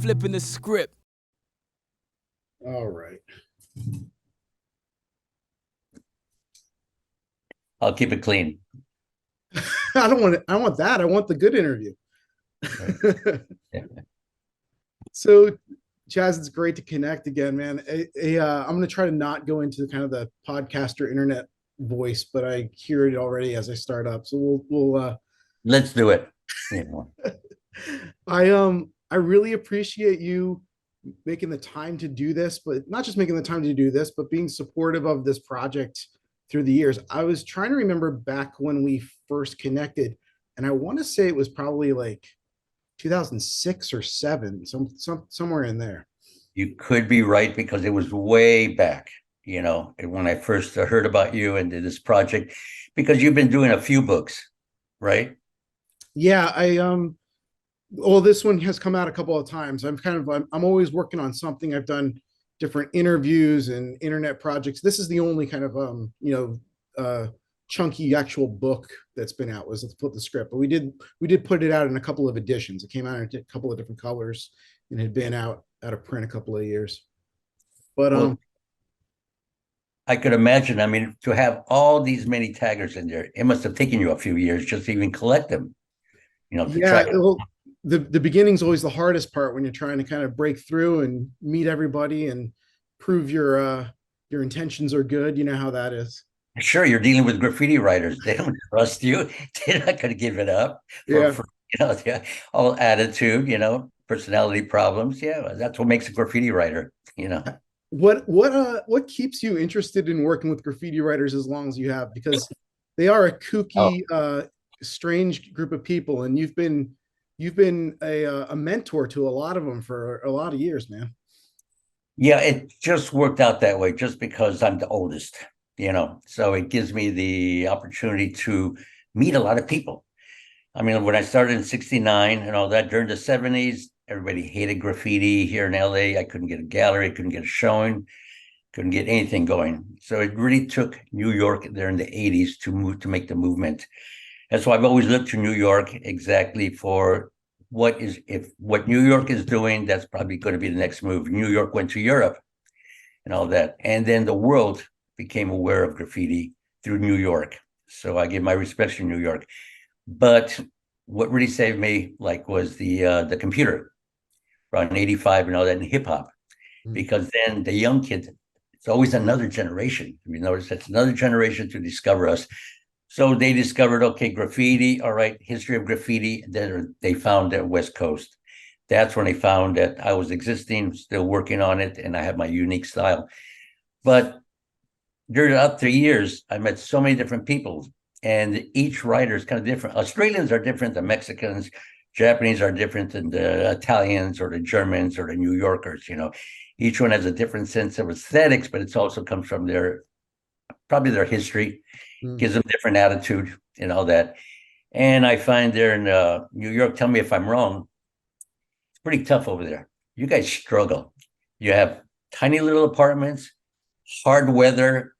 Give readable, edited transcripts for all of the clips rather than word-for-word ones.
flipping the script. All right. I'll keep it clean. I don't want it. I want that. I want the good interview. Right. Yeah. So, Chaz, it's great to connect again, man. I'm going to try to not go into kind of the podcaster internet voice, but I hear it already as I start up. So we'll let's do it. I really appreciate you making the time to do this, but not just making the time to do this, but being supportive of this project through the years. I was trying to remember back when we first connected, and I want to say it was probably like 2006 or 7, somewhere in there. You could be right, because it was way back, when I first heard about you and did this project, because you've been doing a few books, right? Yeah, well, this one has come out a couple of times. I'm always working on something. I've done different interviews and internet projects. This is the only kind of chunky actual book that's been out, was Let's Flip the Script. But we did put it out in a couple of editions. It came out in a couple of different colors and had been out of print a couple of years. But well, I could imagine, to have all these many taggers in there, it must have taken you a few years just to even collect them. The beginning's always the hardest part, when you're trying to kind of break through and meet everybody and prove your intentions are good. You know how that is. Sure, you're dealing with graffiti writers. They don't trust you. They're not going to give it up for all attitude, personality problems. Yeah, that's what makes a graffiti writer. What keeps you interested in working with graffiti writers as long as you have? Because they are a kooky, strange group of people, and you've been a mentor to a lot of them for a lot of years, man. Yeah, it just worked out that way, just because I'm the oldest, so it gives me the opportunity to meet a lot of people. When I started in 69 and all that, during the 70s, everybody hated graffiti here in LA. I couldn't get a gallery, couldn't get a showing, couldn't get anything going. So it really took New York there in the 80s to make the movement. And so I've always looked to New York exactly for what New York is doing, that's probably going to be the next move. New York went to Europe and all that. And then the world became aware of graffiti through New York. So I give my respects to New York. But what really saved me was the computer around 85 and all that, in hip hop. Because then the young kids, it's always another generation. You notice it's another generation to discover us. So they discovered, okay, graffiti, all right, history of graffiti. Then they found that West Coast. That's when they found that I was existing, still working on it, and I have my unique style. But during the 3 years, I met so many different people, and each writer is kind of different. Australians are different than Mexicans. Japanese are different than the Italians or the Germans or the New Yorkers. Each one has a different sense of aesthetics, but it also comes from probably their history. Gives them different attitude and all that. And I find there in New York, tell me if I'm wrong, it's pretty tough over there. You guys struggle. You have tiny little apartments, hard weather,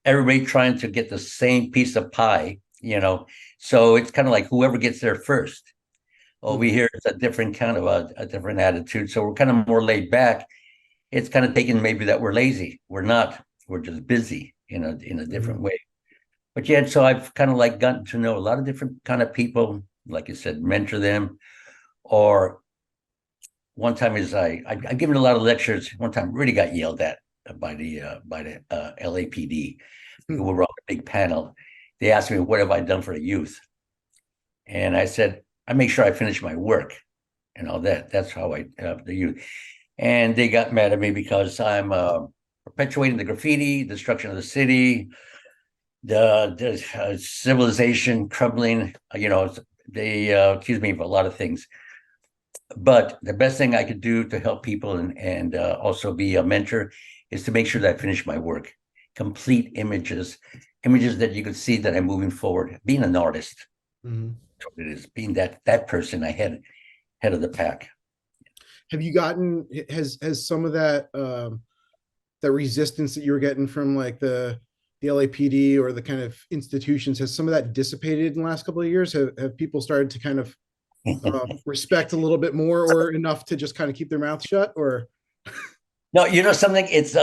everybody trying to get the same piece of pie, So it's kind of like whoever gets there first. Over here, it's a different kind of a different attitude. So we're kind of more laid back. It's kind of taken maybe that we're lazy. We're not. We're just busy in a different way. But yet, so I've kind of gotten to know a lot of different kind of people, like you said, mentor them. Or one time I've given a lot of lectures. One time really got yelled at by the LAPD, who were on a big panel. They asked me, what have I done for the youth? And I said, I make sure I finish my work and all that. That's how I help the youth. And they got mad at me because I'm perpetuating the graffiti, destruction of the city, the civilization crumbling. They accuse me of a lot of things. But the best thing I could do to help people and also be a mentor is to make sure that I finish my work. Complete images that you could see that I'm moving forward. Being an artist, that's what it is. Being that person ahead of the pack. Have you gotten has some of that that resistance that you were getting from the LAPD or the kind of institutions, has some of that dissipated in the last couple of years? Have people started to kind of respect a little bit more, or enough to just kind of keep their mouth shut? Or No, you know something? It's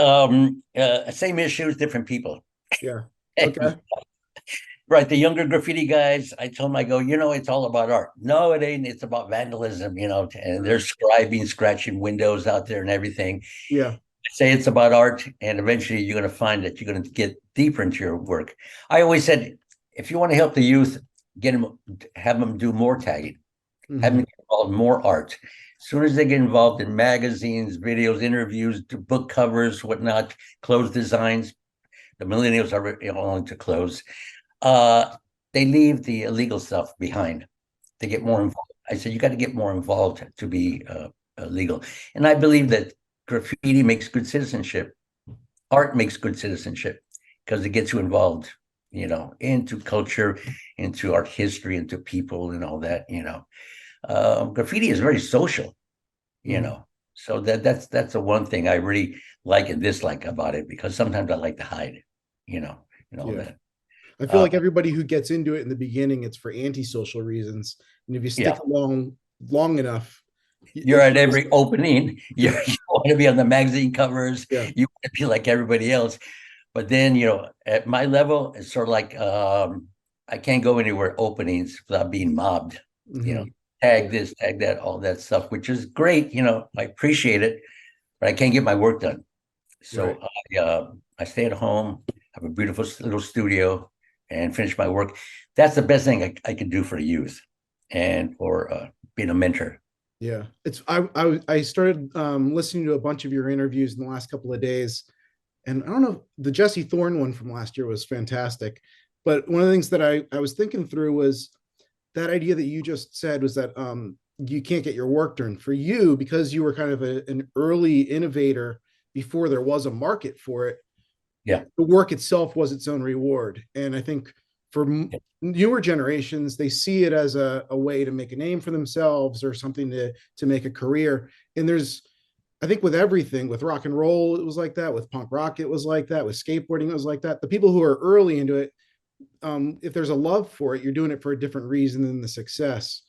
same issues, different people. yeah, okay, Right. The younger graffiti guys, I told them, I go, it's all about art. No, it ain't. It's about vandalism, and they're scribing, scratching windows out there and everything. yeah, I say it's about art, and eventually you're going to find that you're going to get deeper into your work. I always said, if you want to help the youth, have them do more tagging, have them hmm get involved in more art. As soon as they get involved in magazines, videos, interviews, book covers, whatnot, clothes designs, the millennials are on to clothes. Uh, they leave the illegal stuff behind. They get more involved. I said, you got to get more involved to be legal. And I believe that graffiti makes good citizenship. Art makes good citizenship because it gets you involved, into culture, into art history, into people and all that, Graffiti is very social, you hmm know. So that's the one thing I really like and dislike about it, because sometimes I like to hide, and all yeah. that. I feel Uh, like everybody who gets into it in the beginning, it's for antisocial reasons, and if you yeah. stick along long enough, You're it at becomes every opening. yeah, You want to be on the magazine covers. yeah, You want to be like everybody else. But then, at my level, it's sort of like I can't go anywhere openings without being mobbed. You know, hmm tag yeah, this, tag that, all that stuff, which is great. I appreciate it, but I can't get my work done. right. So I stay at home, have a beautiful little studio, and finish my work. That's the best thing I can do for the youth, and for being a mentor. Yeah, it's I started listening to a bunch of your interviews in the last couple of days, and I don't know, the Jesse Thorne one from last year was fantastic, but one of the things that I was thinking through was that idea that you just said was that you can't get your work done for you because you were kind of an early innovator before there was a market for it. Yeah. The work itself was its own reward. And I think for newer generations, they see it as a way to make a name for themselves or something to make a career. And there's, I think with everything, with rock and roll, it was like that. With punk rock, it was like that. With skateboarding, it was like that. The people who are early into it, if there's a love for it, you're doing it for a different reason than the success.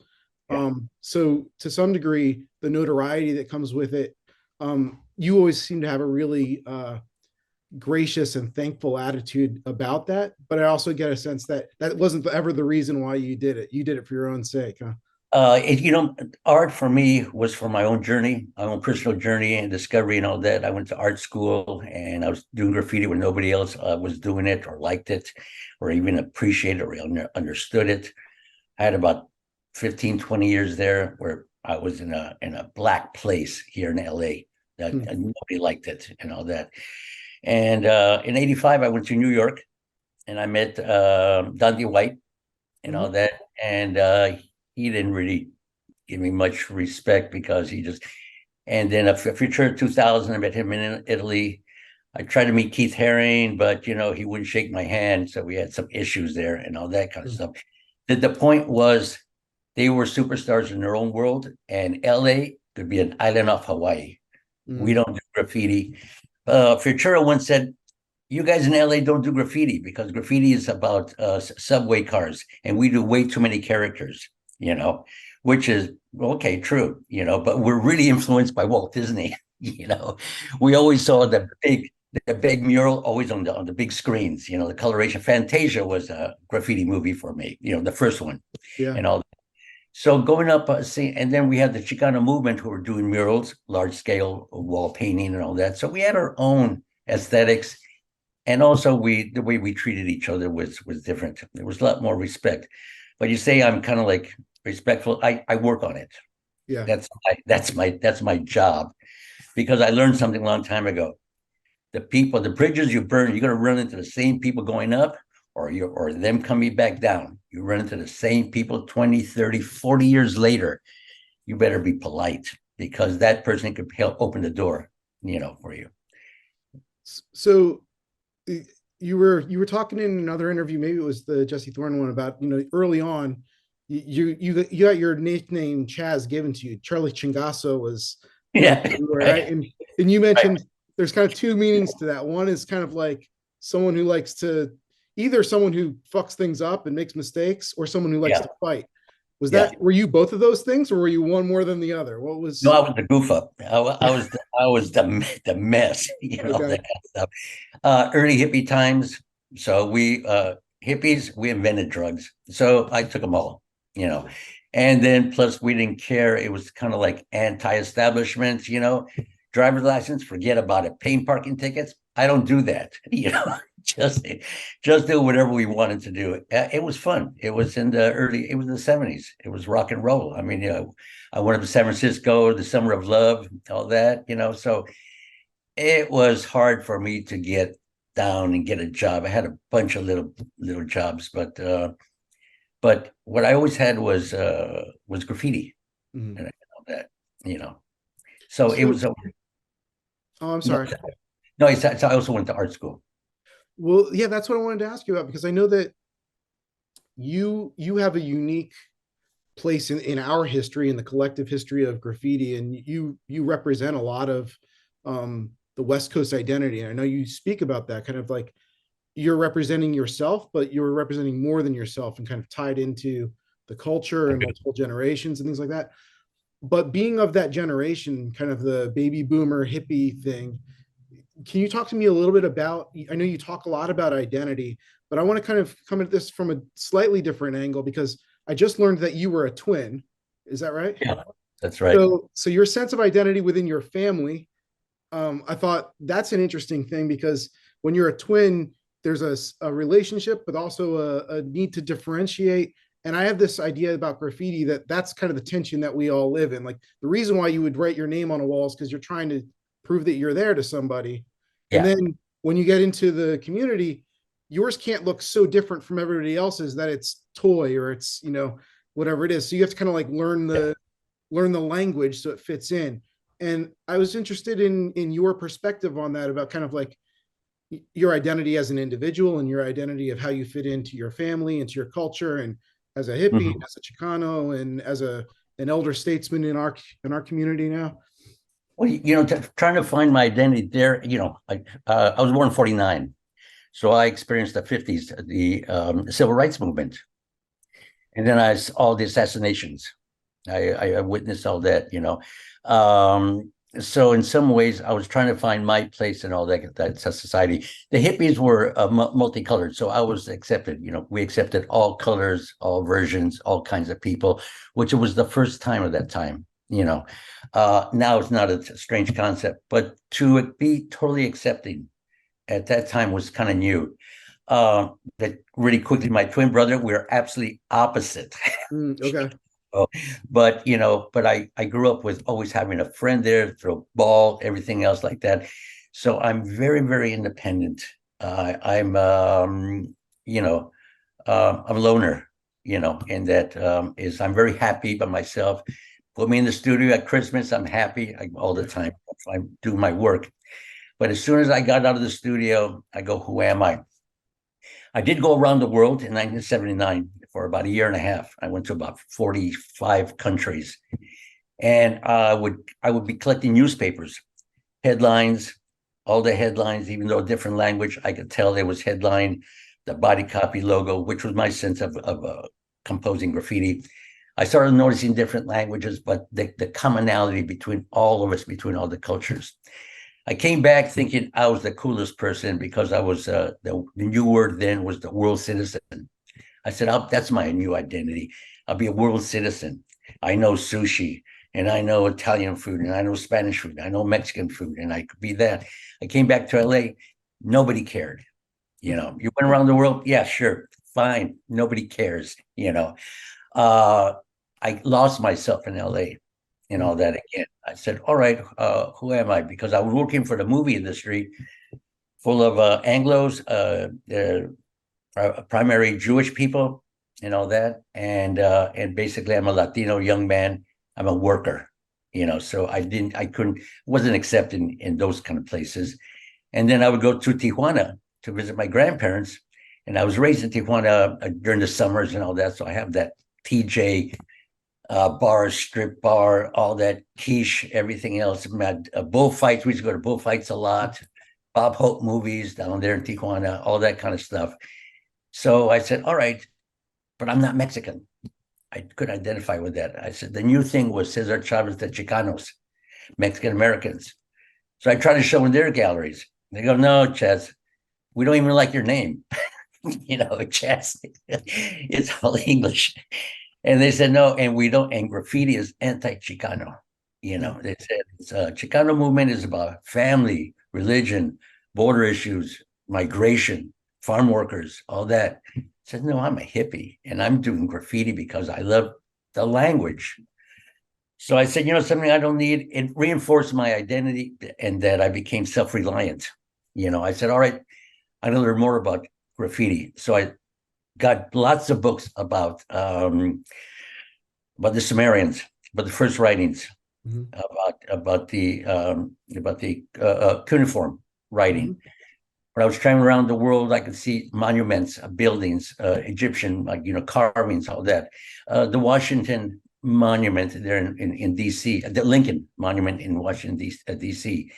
Yeah. So to some degree, the notoriety that comes with it, you always seem to have a really gracious and thankful attitude about that. But I also get a sense that that wasn't ever the reason why you did it. You did it for your own sake, huh? Art for me was for my own journey, my own personal journey and discovery and all that. I went to art school and I was doing graffiti when nobody else was doing it or liked it or even appreciated or understood it. I had about 15, 20 years there where I was in a black place here in LA that Hmm. nobody liked it and all that. And in 85, I went to New York and I met Dundee White and all Mhm. that. And he didn't really give me much respect because he just, and then a future 2000, I met him in Italy. I tried to meet Keith Haring, but he wouldn't shake my hand. So we had some issues there and all that kind of stuff. The point was they were superstars in their own world, and LA could be an island off Hawaii. We Mm. don't do graffiti. Futura once said, you guys in LA don't do graffiti because graffiti is about subway cars, and we do way too many characters, which is okay, true, but we're really influenced by Walt Disney. We always saw the big mural always on the big screens, the coloration. Fantasia was a graffiti movie for me, the first one Yeah. and all that. So going up, and then we had the Chicano movement who were doing murals, large scale wall painting and all that. So we had our own aesthetics, and also the way we treated each other was different. There was a lot more respect. But you say I'm kind of like respectful. I work on it. Yeah. That's my job, because I learned something a long time ago. The bridges you burn, you're gonna run into the same people going up, or them coming back down. You run into the same people 20, 30, 40 years later. You better be polite, because that person could help open the door, for you. So you were talking in another interview, maybe it was the Jesse Thorne one, about early on you got your nickname Chaz given to you. Charlie Chingasso was Yeah, right, right, and you right. mentioned there's kind of two meanings to that. One is kind of like someone who likes to, either someone who fucks things up and makes mistakes, or someone who likes Yeah, to fight. Was Yeah. that, were you both of those things, or were you one more than the other? What No, was, I was the goof up. I was the mess, okay. that kind of stuff. Early hippie times. So we hippies, we invented drugs. So I took them all, you know. And then plus we didn't care. It was kind of like anti-establishment, driver's license, forget about it. Paying parking tickets, I don't do that, just just do whatever we wanted to do. It was fun. It was it was the 70s. It was rock and roll. I mean, I went up to San Francisco, the summer of love, all that, so it was hard for me to get down and get a job. I had a bunch of little jobs, but what I always had was graffiti Mhm. and all that, you know. So it So, was oh, I'm no, sorry. no. I also went to art school. Well, yeah, that's what I wanted to ask you about, because I know that you have a unique place in our history, in the collective history of graffiti, and you represent a lot of the West Coast identity. And I know you speak about that, kind of like you're representing yourself, but you're representing more than yourself, and kind of tied into the culture and multiple generations and things like that. But being of that generation, kind of the baby boomer hippie thing, can you talk to me a little bit about, I know you talk a lot about identity, but I want to kind of come at this from a slightly different angle, because I just learned that you were a twin. Is that right? Yeah, that's right. So your sense of identity within your family, I thought that's an interesting thing, because when you're a twin, there's a relationship, but also a need to differentiate. And I have this idea about graffiti that that's kind of the tension that we all live in. Like, the reason why you would write your name on a wall is because you're trying to prove that you're there to somebody. And Yeah, then when you get into the community, yours can't look so different from everybody else's that it's toy, or it's, whatever it is. So you have to kind of like yeah. learn the language so it fits in. And I was interested in your perspective on that, about kind of like your identity as an individual, and your identity of how you fit into your family, into your culture, and as a hippie, Mhm. as a Chicano, and as an elder statesman in our community now. Well, trying to find my identity there. I was born in '49, so I experienced the '50s, the civil rights movement, and then all the assassinations. I witnessed all that. So in some ways, I was trying to find my place in all that society. The hippies were multicolored, so I was accepted. We accepted all colors, all versions, all kinds of people, which was the first time of that time. Now it's not a strange concept, but to be totally accepting at that time was kind of new. That really quickly, my twin brother, we're absolutely opposite. Okay. Oh, but I grew up with always having a friend there, throw ball, everything else like that. So I'm very, very independent. I'm a loner, and that is I'm very happy by myself. Put me in the studio at Christmas, I'm happy all the time. I do my work. But as soon as I got out of the studio, I go, who am I? I did go around the world in 1979 for about a year and a half. I went to about 45 countries, and I would be collecting newspapers, headlines, all the headlines, even though a different language, I could tell there was headline, the body copy logo, which was my sense of composing graffiti. I started noticing different languages, but the commonality between all of us, between all the cultures. I came back thinking I was the coolest person because I was the new word then was the world citizen. I said, that's my new identity. I'll be a world citizen. I know sushi, and I know Italian food, and I know Spanish food. I know Mexican food, and I could be that. I came back to LA. Nobody cared. You went around the world. Yeah, sure. Fine. Nobody cares. Uh, I lost myself in LA and all that again. I said, all right, who am I? Because I was working for the movie industry full of Anglos, primary Jewish people and all that. And basically I'm a Latino young man. I'm a worker, so wasn't accepted in those kind of places. And then I would go to Tijuana to visit my grandparents. And I was raised in Tijuana during the summers and all that. So I have that TJ bar, strip bar, all that quiche, everything else. Bullfights. We used to go to bullfights a lot. Bob Hope movies down there in Tijuana, all that kind of stuff. So I said, all right, but I'm not Mexican. I couldn't identify with that. I said, the new thing was Cesar Chavez de Chicanos, Mexican Americans. So I try to show in their galleries. They go, no, Chaz, we don't even like your name. Chaz, it's all English. And they said, no, and we don't, and graffiti is anti-Chicano. They said it's Chicano movement is about family, religion, border issues, migration, farm workers, all that. I said, no, I'm a hippie and I'm doing graffiti because I love the language. So I said, something I don't need. It reinforced my identity and that I became self-reliant. I said, all right, I'm going to learn more about graffiti. So I got lots of books about the Sumerians, about the first writings, about the cuneiform writing. When I was traveling around the world, I could see monuments, buildings, Egyptian, carvings, all that. The Washington Monument there in D.C., the Lincoln Monument in Washington, D.C.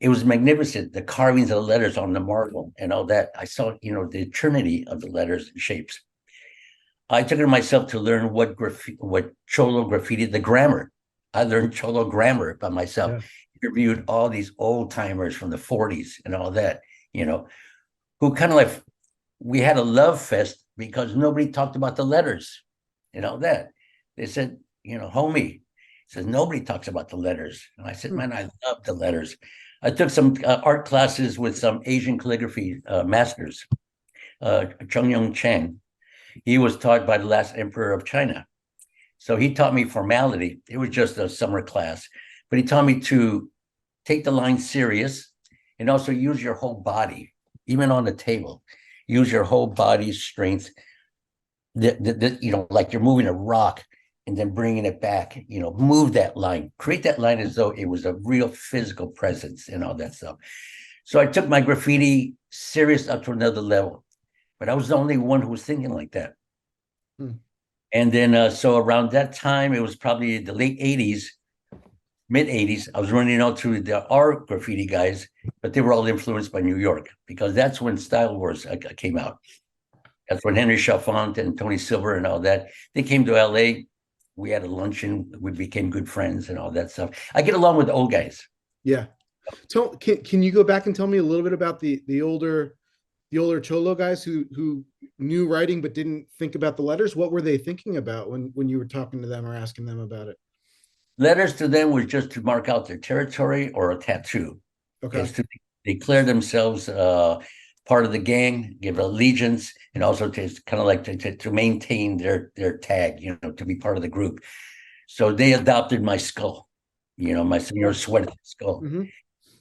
It was magnificent. The carvings of the letters on the marble and all that. I saw, the eternity of the letters and shapes. I took it myself to learn what Cholo graffiti, the grammar. I learned Cholo grammar by myself. Yeah. Interviewed all these old timers from the 40s and all that. Who kind of like, we had a love fest because nobody talked about the letters and all that. They said, homie, says nobody talks about the letters. And I said, man, I love the letters. I took some art classes with some Asian calligraphy masters. Chung-Yung Chang, he was taught by the last emperor of China. So he taught me formality. It was just a summer class, but he taught me to take the line serious and also use your whole body, even on the table. Use your whole body's strength. Like you're moving a rock and then bringing it back. Move that line, create that line as though it was a real physical presence and all that stuff. So I took my graffiti serious up to another level, but I was the only one who was thinking like that. And then, so around that time, it was probably the late 80s, mid 80s, I was running out to our graffiti guys, but they were all influenced by New York because that's when Style Wars came out. That's when Henry Chalfant and Tony Silver and all that, they came to LA. We had a luncheon. We became good friends and all that stuff. I get along with the old guys. Yeah. So can you go back and tell me a little bit about the older Cholo guys who knew writing but didn't think about the letters? What were they thinking about when you were talking to them or asking them about it? Letters to them was just to mark out their territory or a tattoo. Okay. It's to declare themselves part of the gang, give allegiance, and also to kind of like to maintain their tag, to be part of the group. So they adopted my skull, my Senor Suerte skull.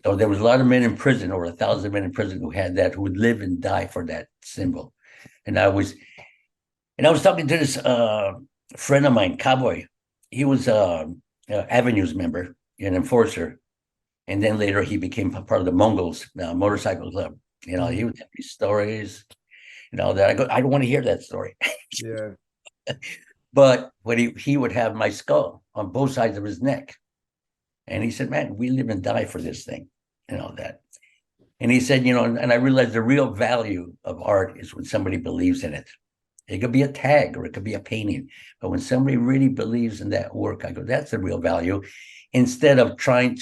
So there was a lot of men in prison, over 1,000 men in prison who had that, who would live and die for that symbol. And I was talking to this friend of mine, Cowboy. He was Avenues member, an enforcer. And then later he became part of the Mongols motorcycle club. He would tell me stories and all that. I don't want to hear that story. Yeah. But when he would have my skull on both sides of his neck. And he said, man, we live and die for this thing and all that. And he said, and I realized the real value of art is when somebody believes in it. It could be a tag or it could be a painting. But when somebody really believes in that work, I go, that's the real value. Instead of trying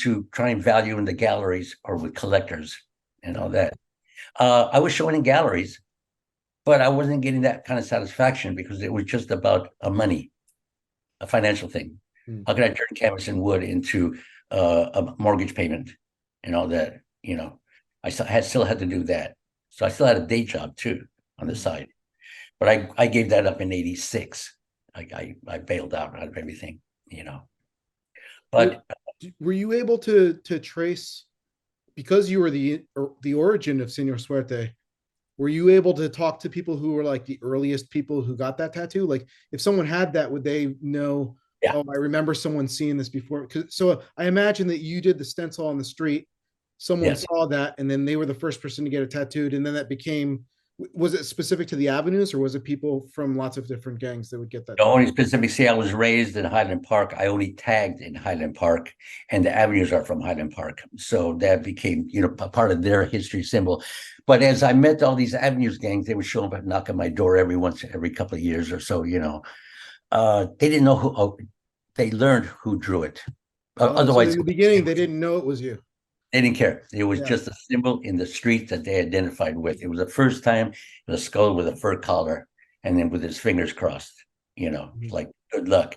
value in the galleries or with collectors and all that. I was showing in galleries, but I wasn't getting that kind of satisfaction because it was just about money, a financial thing. How can I turn canvas and wood into a mortgage payment and all that? I still had to do that. So I still had a day job too on the side. But I gave that up in 86. I bailed out of everything, But were you able to trace, because you were the origin of Senor Suerte, were you able to talk to people who were like the earliest people who got that tattoo? Like if someone had that, would they know, yeah. Oh, I remember someone seeing this before? So I imagine that you did the stencil on the street, someone saw that, and then they were the first person to get it tattooed. And then that became, was it specific to the Avenues or was it people from lots of different gangs that would get that? The only specific, see, I was raised in Highland Park. I only tagged in Highland Park, and the Avenues are from Highland Park. So that became, a part of their history symbol. But as I met all these Avenues gangs, they would show up and knock on my door every couple of years or so, They didn't know who. Oh, they learned who drew it. So Otherwise, in the beginning, they didn't know it was you. they didn't care. It was Yeah. just a symbol in the street that they identified with. It was the first time the skull with a fur collar and then with his fingers crossed. Mhm. Like good luck,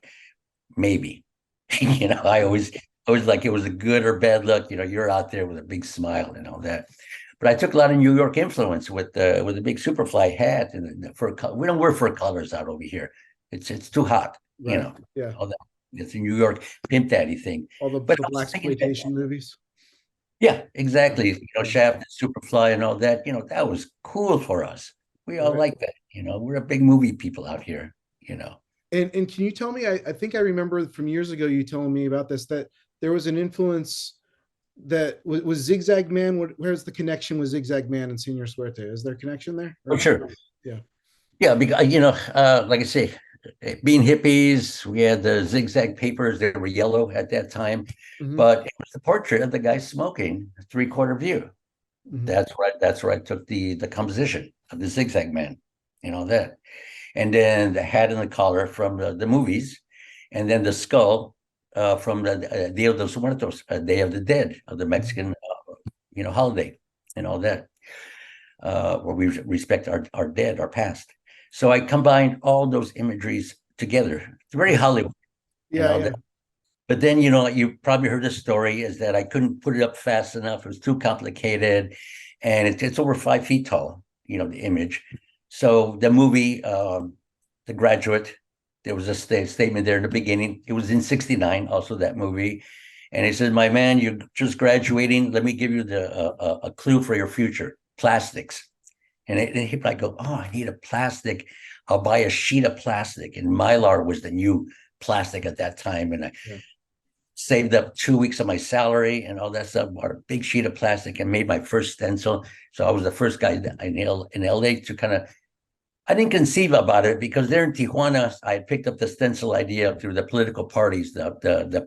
maybe. I always like it was a good or bad luck. You're out there with a big smile and all that. But I took a lot of New York influence with the big Superfly hat and the fur collar. We don't wear fur collars out over here. It's too hot. Right. Yeah. All that. It's a New York pimp daddy thing. All But the I black was thinking that, exploitation movies. yeah, Right. exactly. Yeah. Shaft and Superfly and all that. That was cool for us. We all Right. like that. We're a big movie people out here. And can you tell me? I think I remember from years ago you telling me about this, that there was an influence that was Zigzag Man. Where's the connection with Zigzag Man and Senor Suerte? Is there a connection there or Oh, not? sure. Yeah. Yeah, because like I say, being hippies, we had the zigzag papers. They were yellow at that time, Hmm. but it was the portrait of the guy smoking, three-quarter view. Hmm. That's where I took the composition of the zigzag man, that, and then the hat and the collar from the movies, and then the skull from the Dia de los Muertos, Day of the Dead, of the Mexican, holiday, and all that, where we respect our dead, our past. So I combined all those imageries together. It's very Right. Hollywood, Yeah. Yeah. that. But then, you probably heard the story is that I couldn't put it up fast enough. It was too complicated. And it's over 5 feet tall, the image. So the movie, The Graduate, there was a statement there in the beginning. It was in 69, also that movie. And he says, my man, you're just graduating. Let me give you a clue for your future, plastics. And I go, oh, I need a plastic. I'll buy a sheet of plastic. And Mylar was the new plastic at that time. And I Yeah. saved up 2 weeks of my salary and all that stuff, bought a big sheet of plastic and made my first stencil. So I was the first guy in LA to kind of, I didn't conceive about it because there in Tijuana, I had picked up the stencil idea through the political parties, the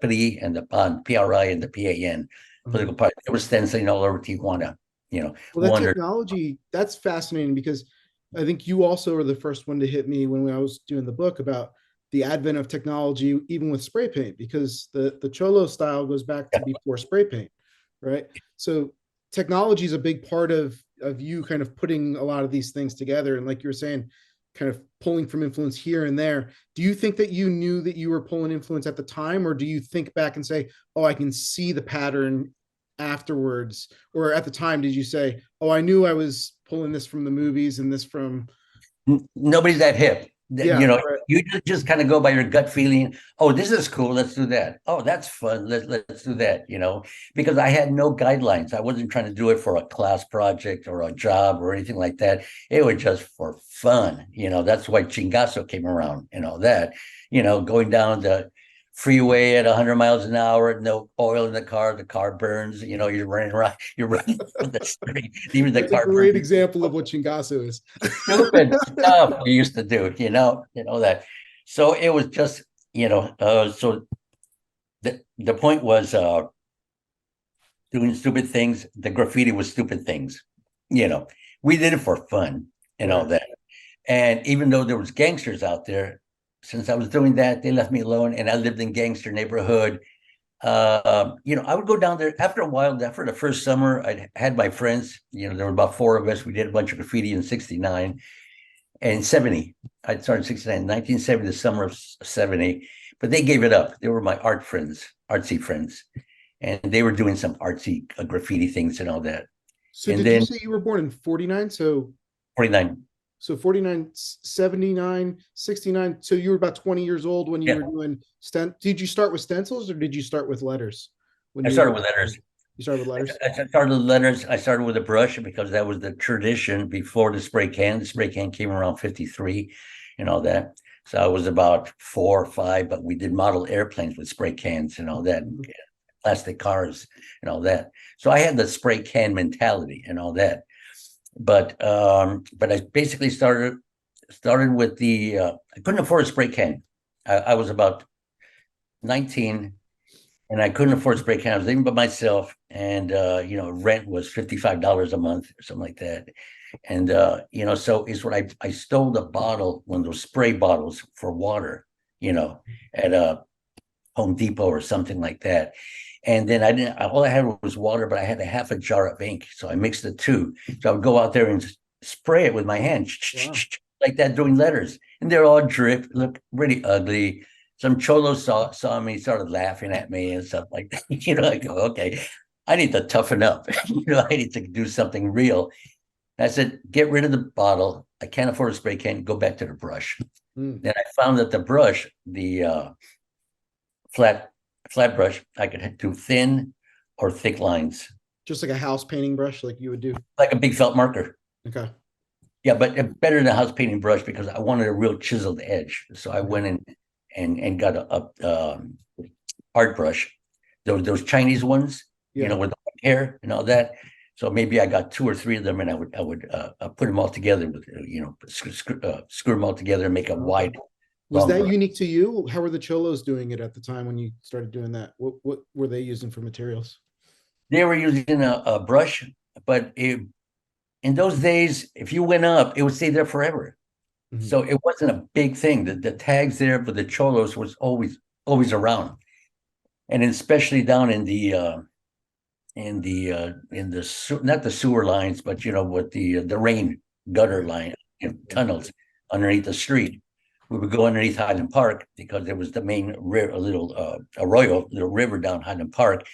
PRI and the PAN, PRI and the PAN Uh-huh. political party. They were stenciling all over Tijuana, Well, that wonder. technology, that's fascinating because I think you also are the first one to hit me when I was doing the book about the advent of technology, even with spray paint, because the Cholo style goes back to before spray paint, right? So technology is a big part of you kind of putting a lot of these things together. And like you were saying, kind of pulling from influence here and there. Do you think that you knew that you were pulling influence at the time, or do you think back and say, oh, I can see the pattern afterwards, or at the time did you say, oh, I knew I was pulling this from the movies and this from? Nobody's that hip. Yeah. Right. You just kind of go by your gut feeling. Oh, this is cool. Let's do that. Oh, that's fun. Let's do that. Because I had no guidelines. I wasn't trying to do it for a class project or a job or anything like that. It was just for fun. That's why Chingazo came around and all that. Going down the freeway at 100 miles an hour, no oil in the car burns. You're running around, you're running on the street, even the That's a car great burns. example of what Chingazo is. Stupid stuff we used to do, that. So it was just, so the point was doing stupid things. The graffiti was stupid things. We did it for fun and all Right. that. And even though there was gangsters out there, since I was doing that, they left me alone. And I lived in gangster neighborhood. I would go down there after a while. After the first summer, I had my friends. There were about 4 of us. We did a bunch of graffiti in 69 and 70. I started in 69, 1970, the summer of 70. But they gave it up. They were my artsy friends. And they were doing some artsy graffiti things and all that. So And did you then say you were born in 49? So 49. 49, 79, 69. So you were about 20 years old when you Yeah, were doing did you start with stencils or did you start with letters when I you were started doing with letters. you started with letters? I started with letters. I started with a brush because that was the tradition before the spray can. The spray can came around 53 and all that. So I was about 4 or 5, but we did model airplanes with spray cans and all that, Mhm. plastic cars and all that. So I had the spray can mentality and all that. But I basically started with I couldn't afford a spray can. I was about 19 and I couldn't afford spray can. I was living by myself, and rent was $55 a month or something like that. And so it's when I stole the bottle, one of those spray bottles for water, at a Home Depot or something like that. And then all I had was water, but I had a half a jar of ink. So I mixed the two. So I would go out there and spray it with my hand, Wow. like that, doing letters. And they're all dripped, look really ugly. Some cholo saw me, started laughing at me and stuff like that. I go, okay, I need to toughen up. I need to do something real. I said, get rid of the bottle. I can't afford a spray can. Go back to the brush. Then I found that the brush, the flat brush, I could do thin or thick lines, Just like a house painting brush, like you would do. like a big felt marker. Okay. Yeah, but better than a house painting brush because I wanted a real chiseled edge. So I went in and got a art brush, those Chinese ones, Yeah. with the hair and all that. So maybe I got 2 or 3 of them, and I would put them all together with screw them all together and make a wide. Was that brush. unique to you? How were the cholos doing it at the time when you started doing that? What were they using for materials? They were using a brush, but in those days, if you went up, it would stay there forever. Mhm. So it wasn't a big thing. The tags there for the cholos was always around, and especially down in the not the sewer lines, but with the rain gutter line, tunnels underneath the street. We would go underneath Highland Park because there was the main river, a little arroyo, little river down Highland Park,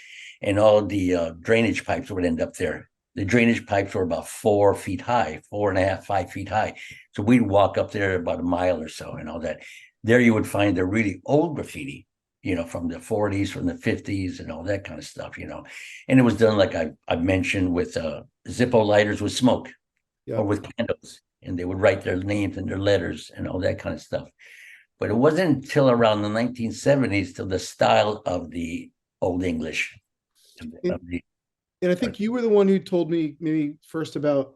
and all the drainage pipes would end up there. The drainage pipes were about 4 feet high, 4.5, 5 feet high. So we'd walk up there about a mile or so and all that. There you would find the really old graffiti, from the 40s, from the 50s, and all that kind of stuff, And it was done, like I mentioned, with Zippo lighters with smoke or with candles. And they would write their names and their letters and all that kind of stuff. But it wasn't until around the 1970s till the style of the Old English. And I think you were the one who told me maybe first about,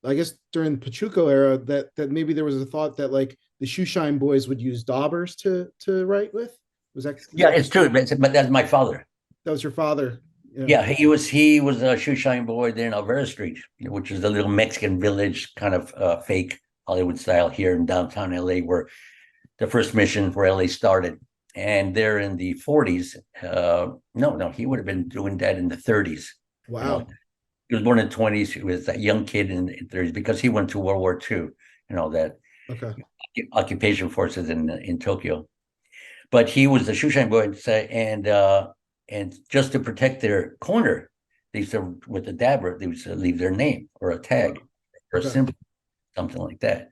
I guess during the Pachuco era, that maybe there was a thought that like the shoeshine boys would use daubers to write with. Was that? Yeah, it's true. But that's my father. That was your father. Yeah, he was a shoeshine boy there in Alvera Street, which is a little Mexican village, kind of fake Hollywood style here in downtown LA, where the first mission for LA started. And there in the 40s, no, he would have been doing that in the 30s. Wow. He was born in the 20s. He was a young kid in the 30s because he went to World War II and all that. Okay. Occupation forces in Tokyo. But he was the shoeshine boy, and just to protect their corner, they used to, with the dabber, they used to leave their name or a tag or a symbol, something like that.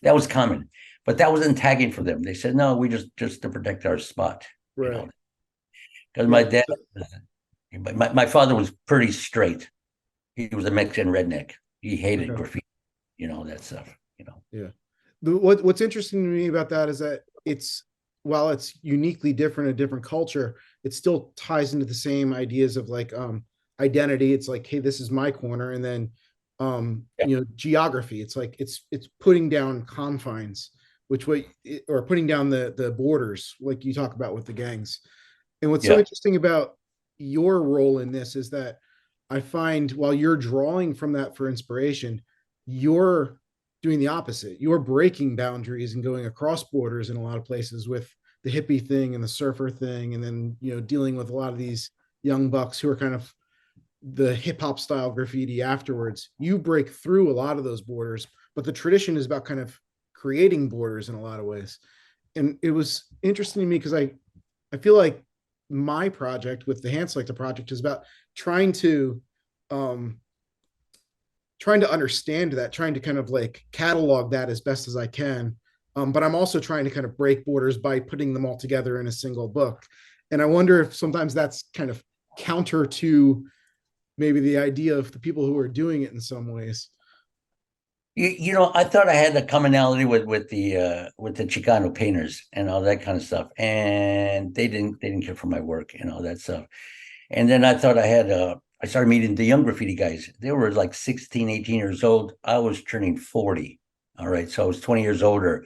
That was common, but that wasn't tagging for them. They said, no, we just to protect our spot. Right. Because my dad, my father was pretty straight. He was a Mexican redneck. He hated graffiti, that stuff. Yeah. What's interesting to me about that is that while it's uniquely different, a different culture, it still ties into the same ideas of like identity. It's like, hey, this is my corner, and then geography. It's like it's putting down confines, or putting down the borders, like you talk about with the gangs. And what's so interesting about your role in this is that I find while you're drawing from that for inspiration, you're doing the opposite. You're breaking boundaries and going across borders in a lot of places with the hippie thing and the surfer thing, and then dealing with a lot of these young bucks who are kind of the hip hop style graffiti afterwards. You break through a lot of those borders, but the tradition is about kind of creating borders in a lot of ways. And it was interesting to me because I feel like my project with the Handselecta project is about trying to understand that, trying to kind of like catalog that as best as I can. But I'm also trying to kind of break borders by putting them all together in a single book. And I wonder if sometimes that's kind of counter to maybe the idea of the people who are doing it in some ways. I thought I had a commonality with the Chicano painters and all that kind of stuff, and they didn't care for my work and all that stuff. And then I thought I started meeting the young graffiti guys. They were like 16, 18 years old. I was turning 40. All right, so I was 20 years older,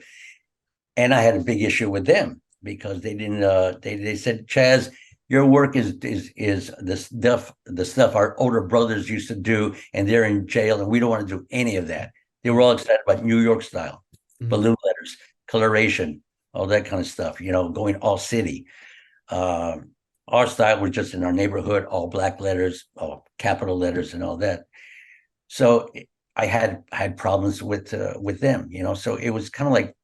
and I had a big issue with them because they didn't. They said, Chaz, your work is the stuff our older brothers used to do, and they're in jail, and we don't want to do any of that. They were all excited about New York style, balloon letters, coloration, all that kind of stuff, going all city. Uh, our style was just in our neighborhood, all black letters, all capital letters, and all that. So I had problems with them, So it was kind of like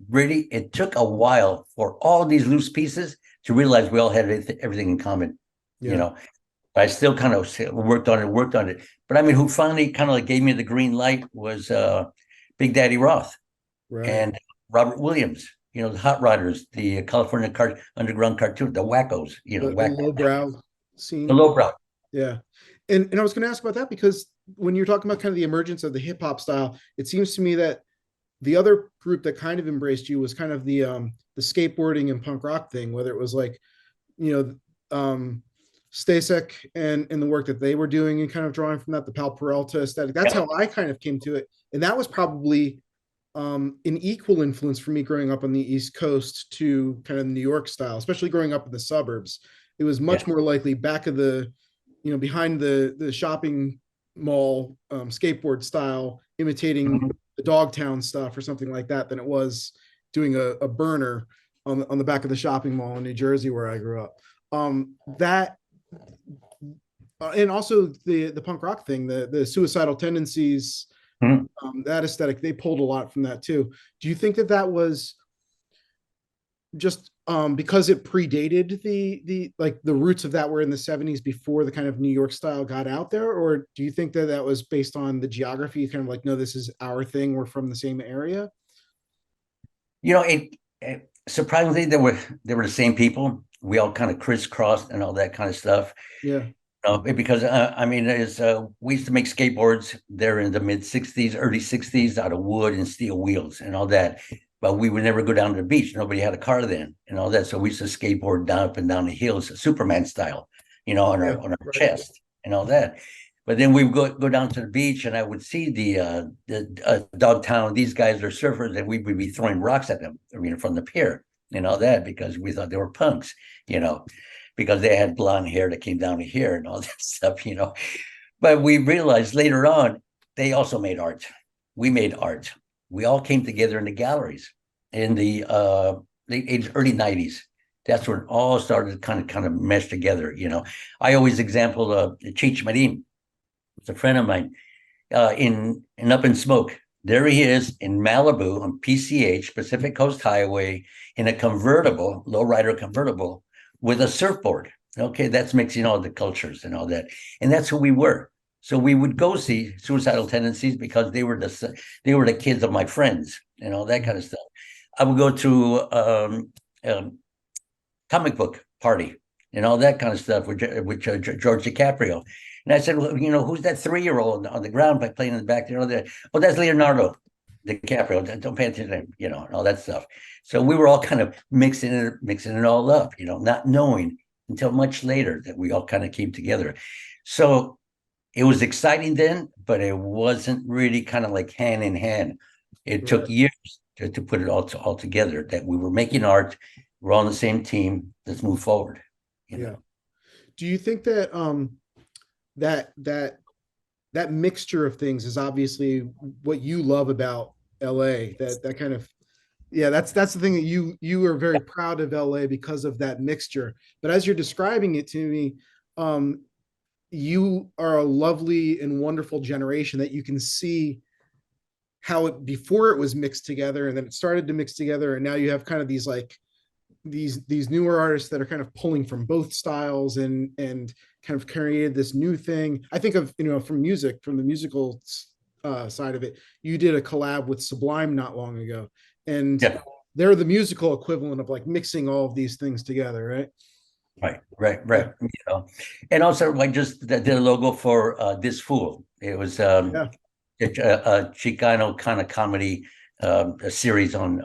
really. It took a while for all these loose pieces to realize we all had everything in common, you Yeah. know. I still kind of worked on it. But I mean, who finally kind of like gave me the green light was Big Daddy Roth Right. and Robert Williams. The Hot Rodders, the California Underground cartoon, the Wackos. The lowbrow The scene. lowbrow. Yeah. And I was going to ask about that because when you're talking about kind of the emergence of the hip hop style, it seems to me that the other group that kind of embraced you was kind of the skateboarding and punk rock thing, whether it was like, you Stasek and the work that they were doing and kind of drawing from that, the Pal Peralta aesthetic. That's Yeah. how I kind of came to it. And that was probably an equal influence for me growing up on the East Coast to kind of New York style, especially growing up in the suburbs. It was Yeah. much more likely back of behind the shopping mall skateboard style, imitating Mhm. the Dogtown stuff or something like that, than it was doing a burner on the back of the shopping mall in New Jersey where I grew up. That and also the punk rock thing, the suicidal tendencies, Mhm. that aesthetic, they pulled a lot from that too. Do you think that that was just because it predated the like the roots of that were in the 70s before the kind of New York style got out there, or do you think that that was based on the geography, kind of like, no, this is our thing, we're from the same area? It surprisingly they were the same people. We all kind of crisscrossed and all that kind of stuff. Yeah. Because I mean, we used to make skateboards there in the mid 60s, early 60s out of wood and steel wheels and all that. But we would never go down to the beach. Nobody had a car then and all that. So we used to skateboard down up and down the hills, Superman style, Yeah. on our Right. chest and all that. But then we would go down to the beach and I would see the Dogtown, these guys are surfers, and we would be throwing rocks at them, from the pier and all that because we thought they were punks, you know because they had blonde hair that came down to here and all that stuff. But we realized later on, they also made art. We made art. We all came together in the galleries in the late 80s, early 90s. That's when it all started to kind of mesh together. I always example Cheech Marin. It's a friend of mine in Up in Smoke. There he is in Malibu on PCH, Pacific Coast Highway, in a convertible, lowrider convertible, with a surfboard. Okay, that's mixing all the cultures and all that. And that's who we were. So we would go see Suicidal Tendencies because they were the kids of my friends and all that kind of stuff. I would go to um, comic book party and all that kind of stuff with George DiCaprio. And I said, well, who's that 3-year-old on the ground by playing in the back there? Oh, that's Leonardo DiCaprio. Don't pay attention to him, and all that stuff. So we were all kind of mixing it all up, not knowing until much later that we all kind of came together. So it was exciting then, but it wasn't really kind of like hand in hand. It took Right. years to put it all together, that we were making art. We're all on the same team. Let's move forward. Yeah. Do you think that that mixture of things is obviously what you love about LA? That kind of, yeah, that's the thing, that you are very proud of LA because of that mixture. But as you're describing it to me, um, you are a lovely and wonderful generation that you can see how it before it was mixed together, and then it started to mix together, and now you have kind of these like these newer artists that are kind of pulling from both styles and kind of created this new thing. I think of, from the musical side of it, you did a collab with Sublime not long ago, and Yeah. they're the musical equivalent of like mixing all of these things together, right? Right, right, Yeah. right. And also I just did a logo for This Fool. It was Yeah. a Chicano kind of comedy, a series Hulu.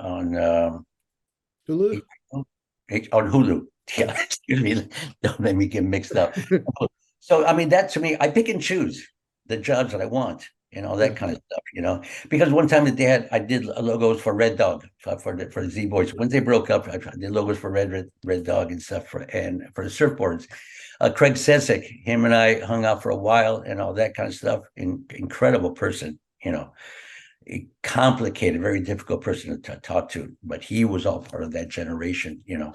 on Hulu. Yeah, excuse me, don't let me get mixed up. So I mean, that to me, I pick and choose the jobs that I want and all that Yeah. kind of stuff. Because one time that I did logos for Red Dog for the Z Boys. Once they broke up, I did logos for Red Dog and stuff and for the surfboards. Craig Sesick, him and I hung out for a while and all that kind of stuff. Incredible person. a complicated, very difficult person to talk to, but he was all part of that generation, you know.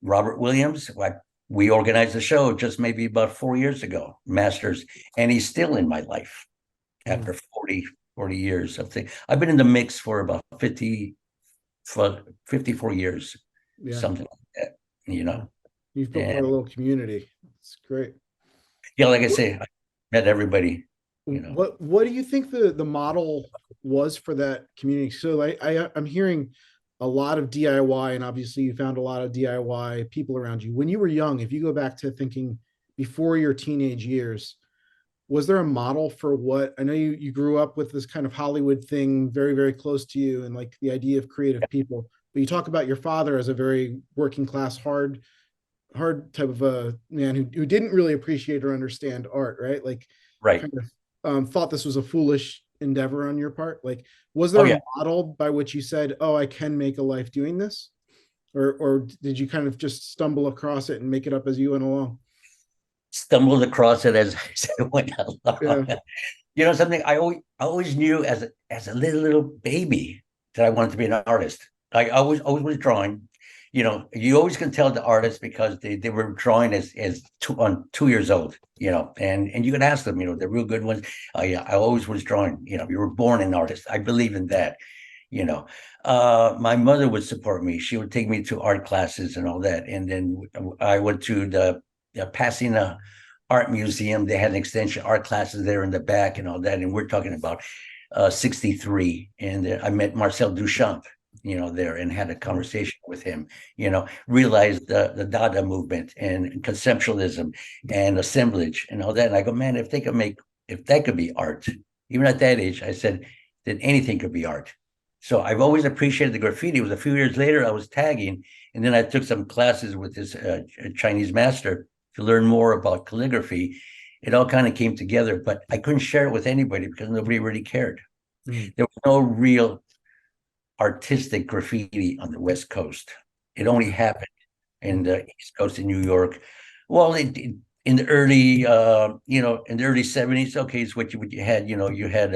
Robert Williams, we organized a show just maybe about 4 years ago, Masters, and he's still in my life after 40 years of things. I've been in the mix for about 54 years, Yeah. something like that, you know. You've built quite a And little community. It's great. yeah, like I say, I met everybody, you know. What do you think the model was for that community? So I'm hearing a lot of DIY, and obviously you found a lot of DIY people around you. When you were young, if you go back to thinking before your teenage years, was there a model for what I know you grew up with this kind of Hollywood thing very, very close to you and like the idea of creative people, but you talk about your father as a very working class, hard type of a man who didn't really appreciate or understand art, right? Like Right. kind of thought this was a foolish endeavor on your part. Like, was Oh there yeah. a model by which you said, "Oh, I can make a life doing this," or did you kind of just stumble across it and make it up as you went along? Stumbled across it as I went Yeah, along. You know something? I always knew as a little baby that I wanted to be an artist. I always was drawing. You know, you always can tell the artists because they were drawing as 2 years old. You know, and you can ask them. You know, the real good ones. Yeah, I always was drawing. You know, you were born an artist. I believe in that. You know, my mother would support me. She would take me to art classes and all that. And then I went to the Pasadena Art Museum. They had an extension art classes there in the back and all that. And we're talking about 63. And I met Marcel Duchamp, you know, there and had a conversation with him, you know, realized the Dada movement and conceptualism and assemblage and all that. And I go, man, if that could be art, even at that age, I said that anything could be art. So I've always appreciated the graffiti. It was a few years later I was tagging, and then I took some classes with this Chinese master to learn more about calligraphy. It all kind of came together, but I couldn't share it with anybody because nobody really cared. mm. There was no real artistic graffiti on the West Coast. It only happened in the East Coast in New York. Well, in the early, in the early 70s, okay, it's what you had. You know, you had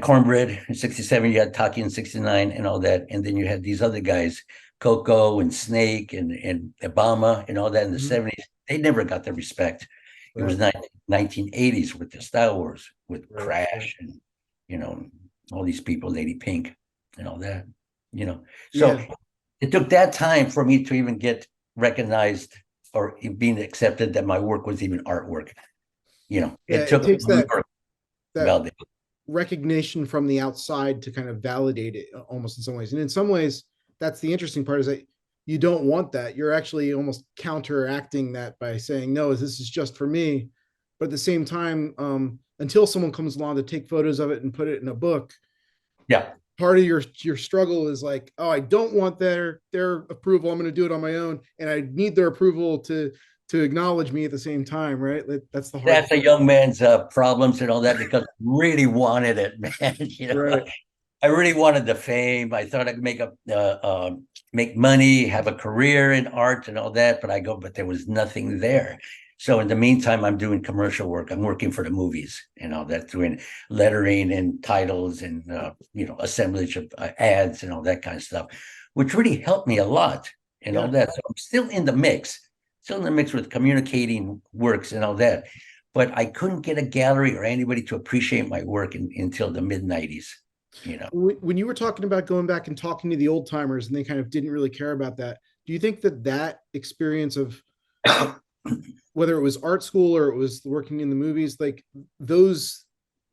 Cornbread in 67, you had Taki in 69 and all that. And then you had these other guys, Coco and Snake and Obama and all that in the 70s. They never got the respect. It was 1980s with the Style Wars, with Crash and, you know, all these people, Lady Pink and all that, you know. So it took that time for me to even get recognized or being accepted that my work was even artwork. You know, it took takes that validation. recognition from the outside to kind of validate it almost in some ways. And in some ways, that's the interesting part is that you don't want that. You're actually almost counteracting that by saying, no, this is just for me. But at the same time, until someone comes along to take photos of it and put it in a book, yeah, part of your struggle is like, oh, I don't want their approval. I'm going to do it on my own, and I need their approval to acknowledge me at the same time, right? That's the hard that's part. a young man's problems and all that because I really wanted it, man. You know, Right. I really wanted the fame. I thought I could make money, have a career in art and all that. But there was nothing there. So in the meantime, I'm doing commercial work. I'm working for the movies and all that, doing lettering and titles and assemblage of ads and all that kind of stuff, which really helped me a lot and all that. So I'm still in the mix with communicating works and all that. But I couldn't get a gallery or anybody to appreciate my work until the mid-90s. You know, When you were talking about going back and talking to the old timers and they kind of didn't really care about that, do you think that experience of whether it was art school or it was working in the movies, like those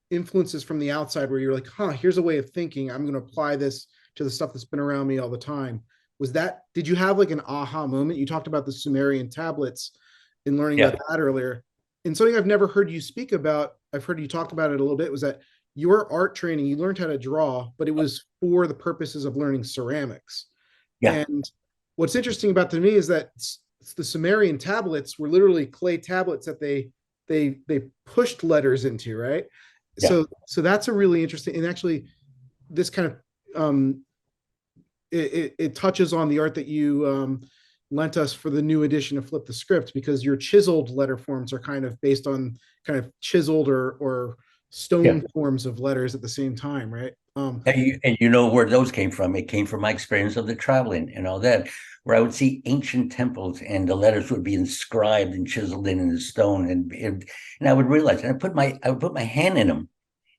influences from the outside where you're like, huh, here's a way of thinking, I'm going to apply this to the stuff that's been around me all the time? Did you have like an aha moment? You talked about the Sumerian tablets and learning about that earlier. And something I've never heard you speak about, I've heard you talk about it a little bit, was that your art training, you learned how to draw, but it was for the purposes of learning ceramics. Yeah. And what's interesting about to me is that the Sumerian tablets were literally clay tablets that they pushed letters into, right? Yeah. So that's a really interesting, and actually this kind of it touches on the art that you lent us for the new edition of Flip the Script, because your chiseled letter forms are kind of based on kind of chiseled or Yeah. stone forms of letters at the same time, right? And you know where those came from? It came from my experience of the traveling and all that, where I would see ancient temples and the letters would be inscribed and chiseled in the stone, and I would realize, and I would put my hand in them,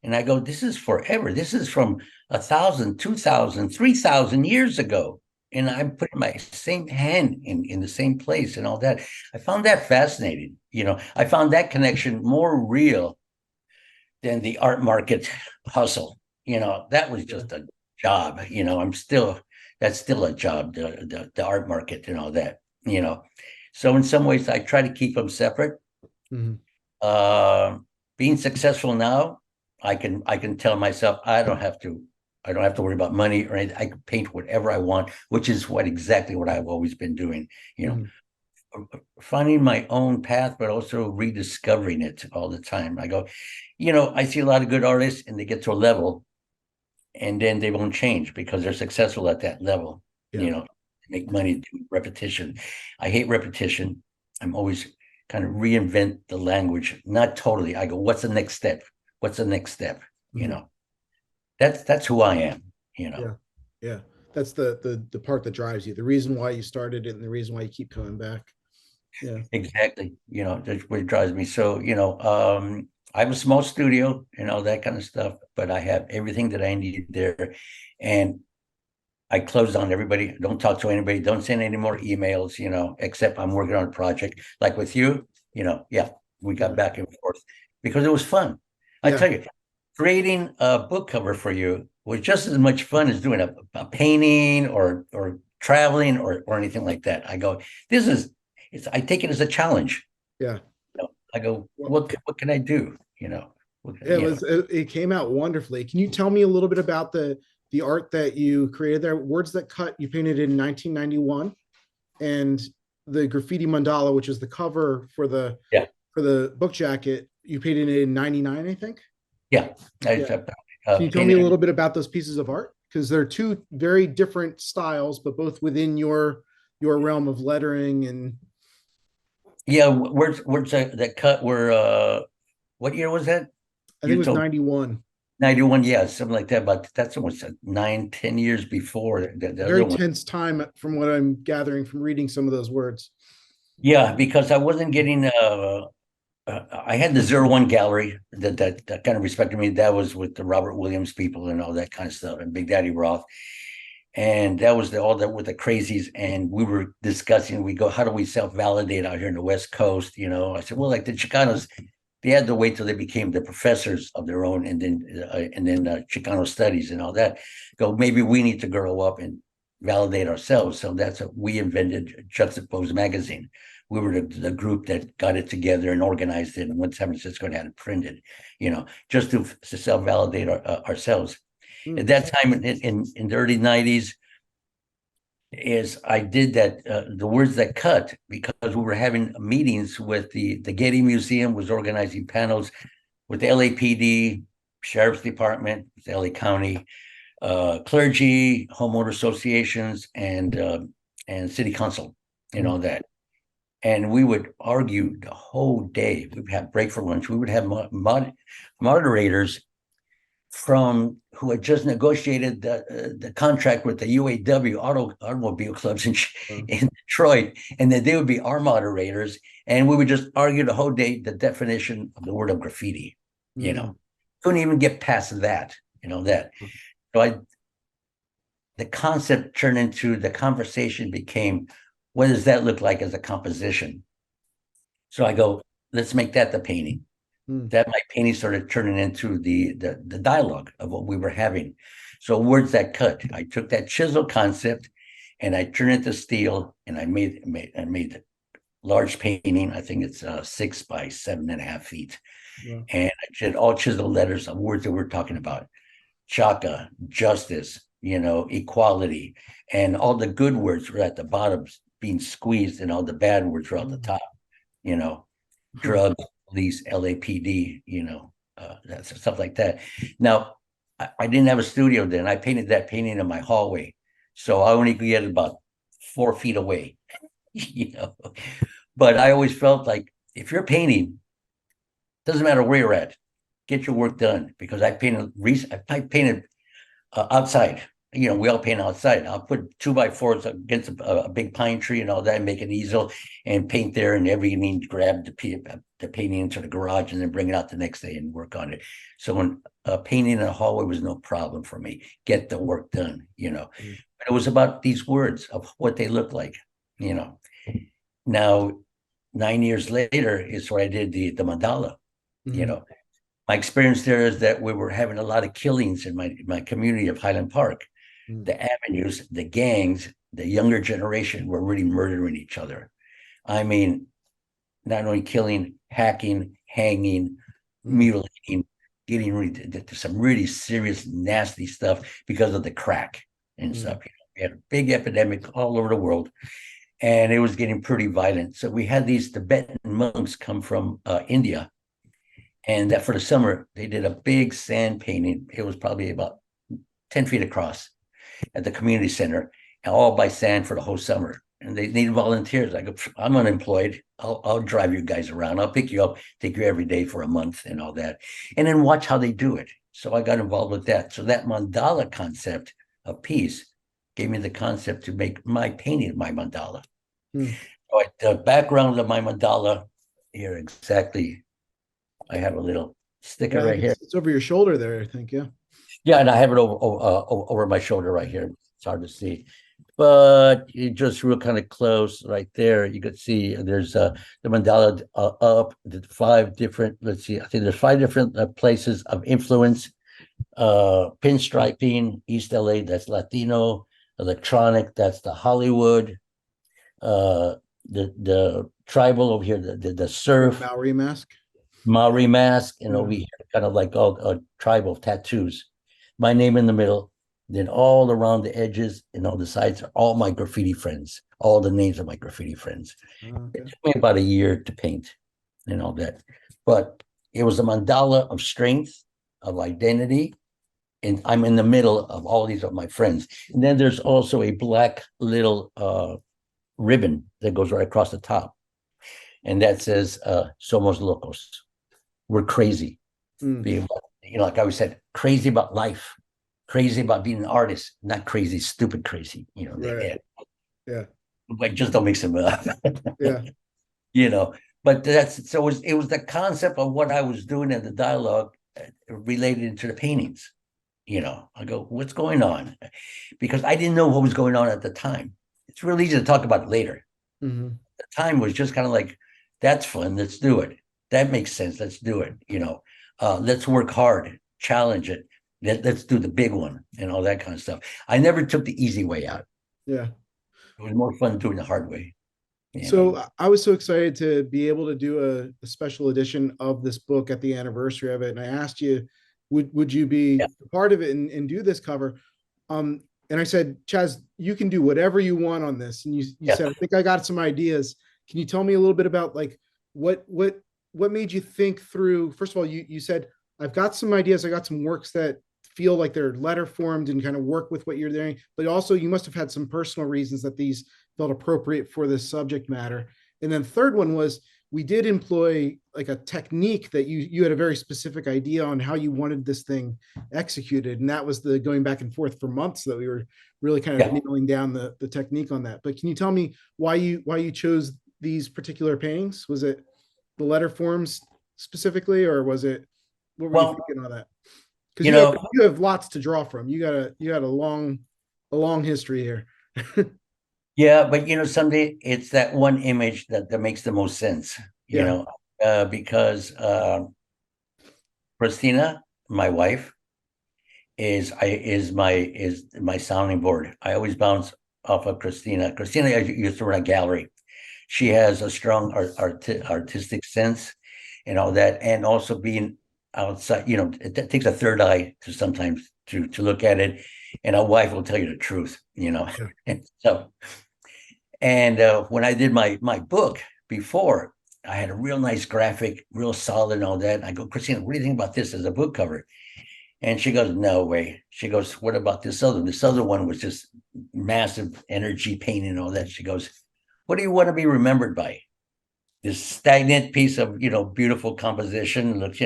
and I go, this is forever. This is from 1,000, 2,000, 3,000 years ago, and I'm putting my same hand in the same place and all that. I found that fascinating. I found that connection more real than the art market hustle. That was just a job. That's still a job, the art market and all that. So in some ways, I try to keep them separate. Mhm. Being successful now, I can tell myself I don't have to worry about money or anything. I can paint whatever I want, which is exactly what I've always been doing. You know, Mhm. finding my own path, but also rediscovering it all the time. I go, I see a lot of good artists and they get to a level and then they won't change because they're successful at that level, Yeah. make money do repetition. I hate repetition. I'm always kind of reinvent the language, not totally. I go, what's the next step? What's the next step? You Mhm. know, that's who I am. Yeah. Yeah. That's the part that drives you, the reason why you started it and the reason why you keep coming back. Yeah. Exactly. That's what drives me. So, I have a small studio and all that kind of stuff, but I have everything that I need there. And I closed on everybody. Don't talk to anybody. Don't send any more emails, except I'm working on a project. Like with you, yeah, we got Yeah. back and forth because it was fun. I Yeah. tell you, creating a book cover for you was just as much fun as doing a painting or traveling or anything like that. I go, I take it as a challenge. Yeah. I go, Well, what can I do? it was it came out wonderfully. Can you tell me a little bit about the art that you created there? Words That Cut, you painted in 1991, and the graffiti mandala, which is the cover Yeah, for the book jacket, you painted it in 99, I think. yeah. Yeah. Can you tell me a Painted. little bit about those pieces of art? Because they're two very different styles, but both within your realm of lettering. And Yeah, words that cut were what year was that? I think it You was told 91. 91, yeah, something like that. But that's almost 9, 10 years before the other Very one. tense time from what I'm gathering from reading some of those words. Yeah, because I wasn't getting I had the 01 gallery that kind of respected me. That was with the Robert Williams people and all that kind of stuff and Big Daddy Roth. And that was all that with the crazies. And we were discussing, we go, how do we self-validate out here in the West Coast? I said, well, like the Chicanos, they had to wait till they became the professors of their own, and then Chicano studies and all that. Go, maybe we need to grow up and validate ourselves. So that's what we invented Juxtapose magazine. We were the group that got it together and organized it and went to San Francisco and had it printed, just to self-validate ourselves. At Mm. that time in the early 90s, is I did that the Words That Cut because we were having meetings with the Getty Museum was organizing panels with the LAPD, Sheriff's Department, the LA County, clergy, homeowner associations, and city council, and Mm. all that. And we would argue the whole day. We would have break for lunch. We would have moderators from who had just negotiated the contract with the UAW automobile clubs Wow. in Detroit, and that they would be our moderators, and we would just argue the whole day the definition of the word of graffiti. You Mm. know, couldn't even get past that. That. So the concept turned into the conversation became, what does that look like as a composition? So I go, let's make that the painting. Mm. That my painting started turning into the dialogue of what we were having. So Words That Cut. I took that chisel concept and I turned it to steel and I made a large painting. I think it's 6 by 7.5 feet. Wow. And I did all chisel letters of words that we're talking about. Chaka, justice, equality. And all the good words were at the bottom being squeezed and all the bad words were at the Mm. top, you know Huh. drugs, police, LAPD, that's stuff like that. Now, I didn't have a studio then. I painted that painting in my hallway. So I only could get it about 4 feet away, you know. But I always felt like if you're painting, doesn't matter where you're at, get your work done, because I painted outside. We all paint outside. I'll put 2x4s against a big pine tree and all that, and make an easel and paint there. And every evening, grab the painting into the garage and then bring it out the next day and work on it. So when painting in a hallway was no problem for me. Get the work done. But it was about these words of what they look like. Now, 9 years later is where I did the mandala. My experience there is that we were having a lot of killings in my community of Highland Park. The avenues, the gangs, the younger generation were really murdering each other. I mean, not only killing, hacking, hanging, mutilating, getting really to some really serious, nasty stuff because of the crack and stuff. We had a big epidemic all over the world, and it was getting pretty violent. So we had these Tibetan monks come from India. And that for the summer, they did a big sand painting. It was probably about 10 feet across at the community center, and all by sand for the whole summer. And they needed volunteers. I go, I'm unemployed. I'll drive you guys around. I'll pick you up, take you every day for a month and all that. And then watch how they do it. So I got involved with that. So that mandala concept of peace gave me the concept to make my painting my mandala. So the background of my mandala here exactly. I have a little sticker right here. It's over your shoulder there, I think. Yeah. Yeah, and I have it over my shoulder right here. It's hard to see, but you just real kind of close right there. You could see there's the mandala up the 5 different. Let's see, I think there's 5 different places of influence. Pinstriping, East LA, that's Latino. Electronic, that's the Hollywood. The tribal over here, the surf. Maori mask, and over here, kind of like a tribe of tattoos. My name in the middle, then all around the edges and all the sides are all my graffiti friends, all the names of my graffiti friends. It took me about a year to paint and all that. But it was a mandala of strength, of identity, and I'm in the middle of all these of my friends. And then there's also a black little ribbon that goes right across the top. And that says, Somos Locos. We're crazy. Like I always said, crazy about life, crazy about being an artist, not crazy, stupid crazy. Right. Yeah. Like, just don't mix them up. Yeah. But it was the concept of what I was doing in the dialogue related to the paintings. I go, what's going on? Because I didn't know what was going on at the time. It's real easy to talk about it later. The time was just kind of like, that's fun. Let's do it. That makes sense. Let's do it. Let's work hard, challenge it. Let's do the big one and all that kind of stuff. I never took the easy way out. Yeah. It was more fun doing the hard way. So I was so excited to be able to do a special edition of this book at the anniversary of it. And I asked you, would you be part of it and do this cover? And I said, Chaz, you can do whatever you want on this. And you said, I think I got some ideas. Can you tell me a little bit about like what made you think through? First of all, you said, I've got some ideas. I got some works that feel like they're letter formed and kind of work with what you're doing. But also you must have had some personal reasons that these felt appropriate for this subject matter. And then third one was, we did employ like a technique that you had a very specific idea on how you wanted this thing executed. And that was the going back and forth for months that we were really kind of nailing down the technique on that. But can you tell me why you chose these particular paintings? Was it the letter forms specifically, or was it, what were you thinking on that? Because you have lots to draw from. You got a long history here. Yeah, but someday it's that one image that makes the most sense. Because Christina, my wife, is my sounding board. I always bounce off of Christina. Christina used to run a gallery. She has a strong artistic sense and all that, and also being outside, it takes a third eye to sometimes to look at it, and a wife will tell you the truth, and when I did my book before, I had a real nice graphic, real solid and all that. And I go, Christina, what do you think about this as a book cover? And she goes, no way. She goes, what about this other? This other one was just massive energy painting and all that. She goes, what do you want to be remembered by? this stagnant piece of, beautiful composition, looks,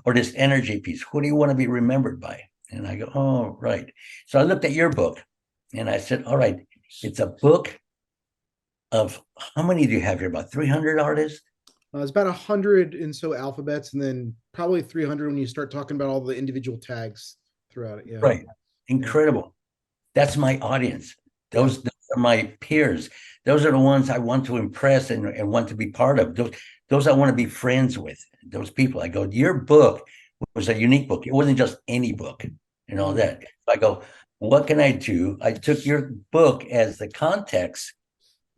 or this energy piece. Who do you want to be remembered by? And I go, oh, right. So I looked at your book and I said, all right, it's a book of how many do you have here? About 300 artists? It's about 100 and so alphabets, and then probably 300 when you start talking about all the individual tags throughout it. Yeah. Right. Incredible. That's my audience. Those are my peers. Those are the ones I want to impress and want to be part of. Those I want to be friends with. Those people. I go, your book was a unique book. It wasn't just any book and all that. I go, what can I do? I took your book as the context,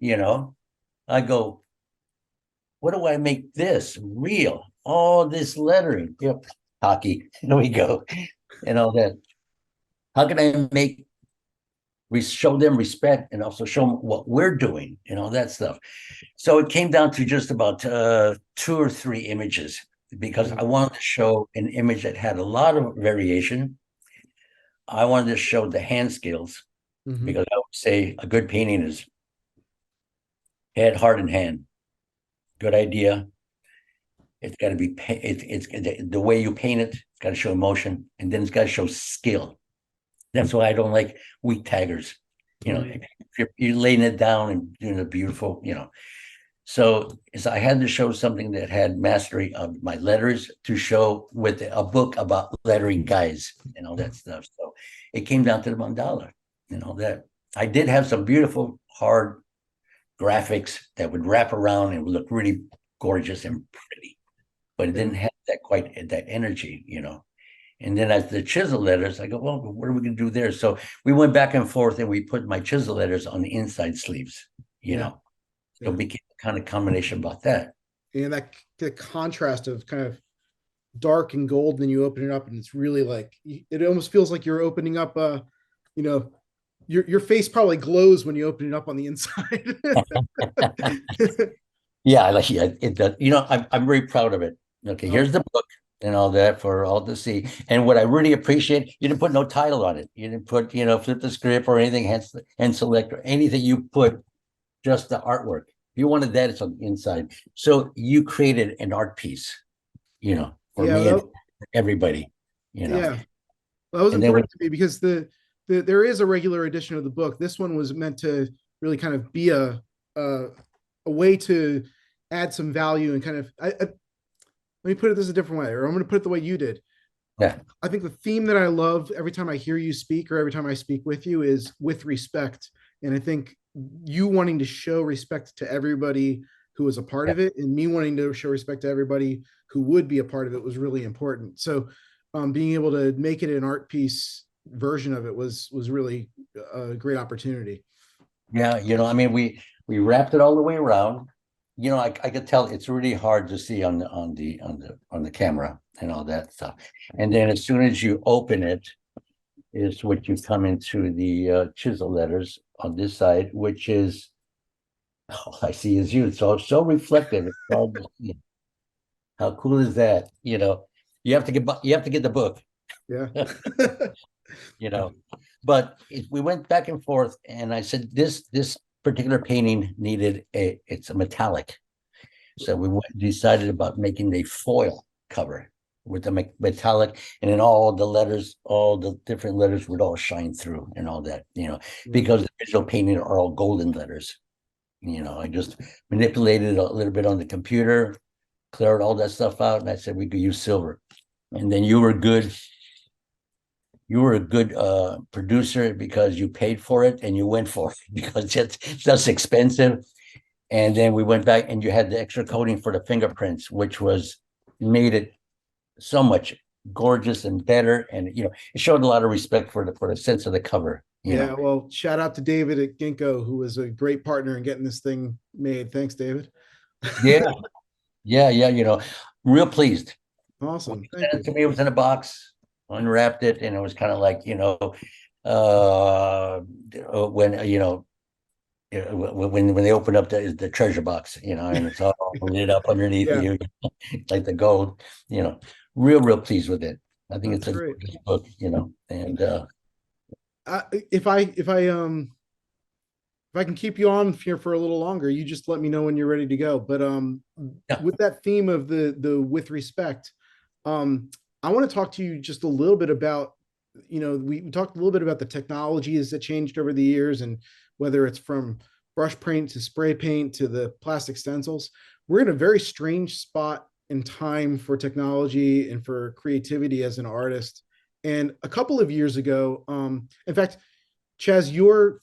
I go, what do I make this real? All this lettering. Yep. Hockey. There we go. And all that. How can I make we show them respect and also show them what we're doing and all that stuff? So it came down to just about 2 or 3 images because I wanted to show an image that had a lot of variation. I wanted to show the hand skills because I would say a good painting is head, heart, and hand. Good idea. It's got to be it's the way you paint it. It's got to show emotion, and then it's got to show skill. That's why I don't like weak taggers. If you're laying it down and doing a beautiful, So I had to show something that had mastery of my letters to show with a book about lettering guys and all that stuff. So it came down to the mandala, that I did have some beautiful hard graphics that would wrap around and would look really gorgeous and pretty, but it didn't have that energy, And then as the chisel letters, I go, well, what are we going to do there? So we went back and forth and we put my chisel letters on the inside sleeves, So it became a kind of combination about that. And the contrast of kind of dark and gold, then you open it up and it's really like, it almost feels like you're opening up your face probably glows when you open it up on the inside. It does. I'm very proud of it. Okay, here's the book and all that for all to see. And what I really appreciate, you didn't put no title on it. You didn't put, flip the script or anything, Handselect or anything. You put just the artwork. If you wanted that, it's on the inside. So you created an art piece, for me and everybody, Yeah. Well, that was important to me because there is a regular edition of the book. This one was meant to really kind of be a way to add some value and kind of let me put it this a different way, or I'm going to put it the way you did. Yeah. I think the theme that I love every time I hear you speak or every time I speak with you is with respect. And I think you wanting to show respect to everybody who was a part of it and me wanting to show respect to everybody who would be a part of it was really important. So being able to make it an art piece version of it was really a great opportunity. Yeah. We wrapped it all the way around. I could tell it's really hard to see on the camera and all that stuff. And then as soon as you open it, is what you come into the chisel letters on this side, which is all I see is you. So reflective. It's hard to see. How cool is that? You have to get the book. Yeah. But we went back and forth, and I said this particular painting needed it's a metallic, so we decided about making a foil cover with the metallic, and then all the different letters would all shine through and all that, because the visual painting are all golden letters. I just manipulated a little bit on the computer, cleared all that stuff out, and I said we could use silver. And then you were good. You were a good producer because you paid for it and you went for it because it's just expensive. And then we went back and you had the extra coating for the fingerprints, which made it so much gorgeous and better. And, it showed a lot of respect for the sense of the cover. Well, shout out to David at Ginkgo, who was a great partner in getting this thing made. Thanks, David. Yeah. Real pleased. Awesome. Thank you. To me, it was in a box. Unwrapped it, and it was kind of like when when they open up the treasure box, and it's all lit up underneath you, like the gold. Real pleased with it. I think it's a great book, and if I if I can keep you on here for a little longer, you just let me know when you're ready to go. But Yeah. with that theme of the with respect, um, I want to talk to you just a little bit about, we talked a little bit about the technologies that changed over the years, and whether it's from brush paint to spray paint to the plastic stencils. We're in a very strange spot in time for technology and for creativity as an artist. And a couple of years ago, in fact, Chaz,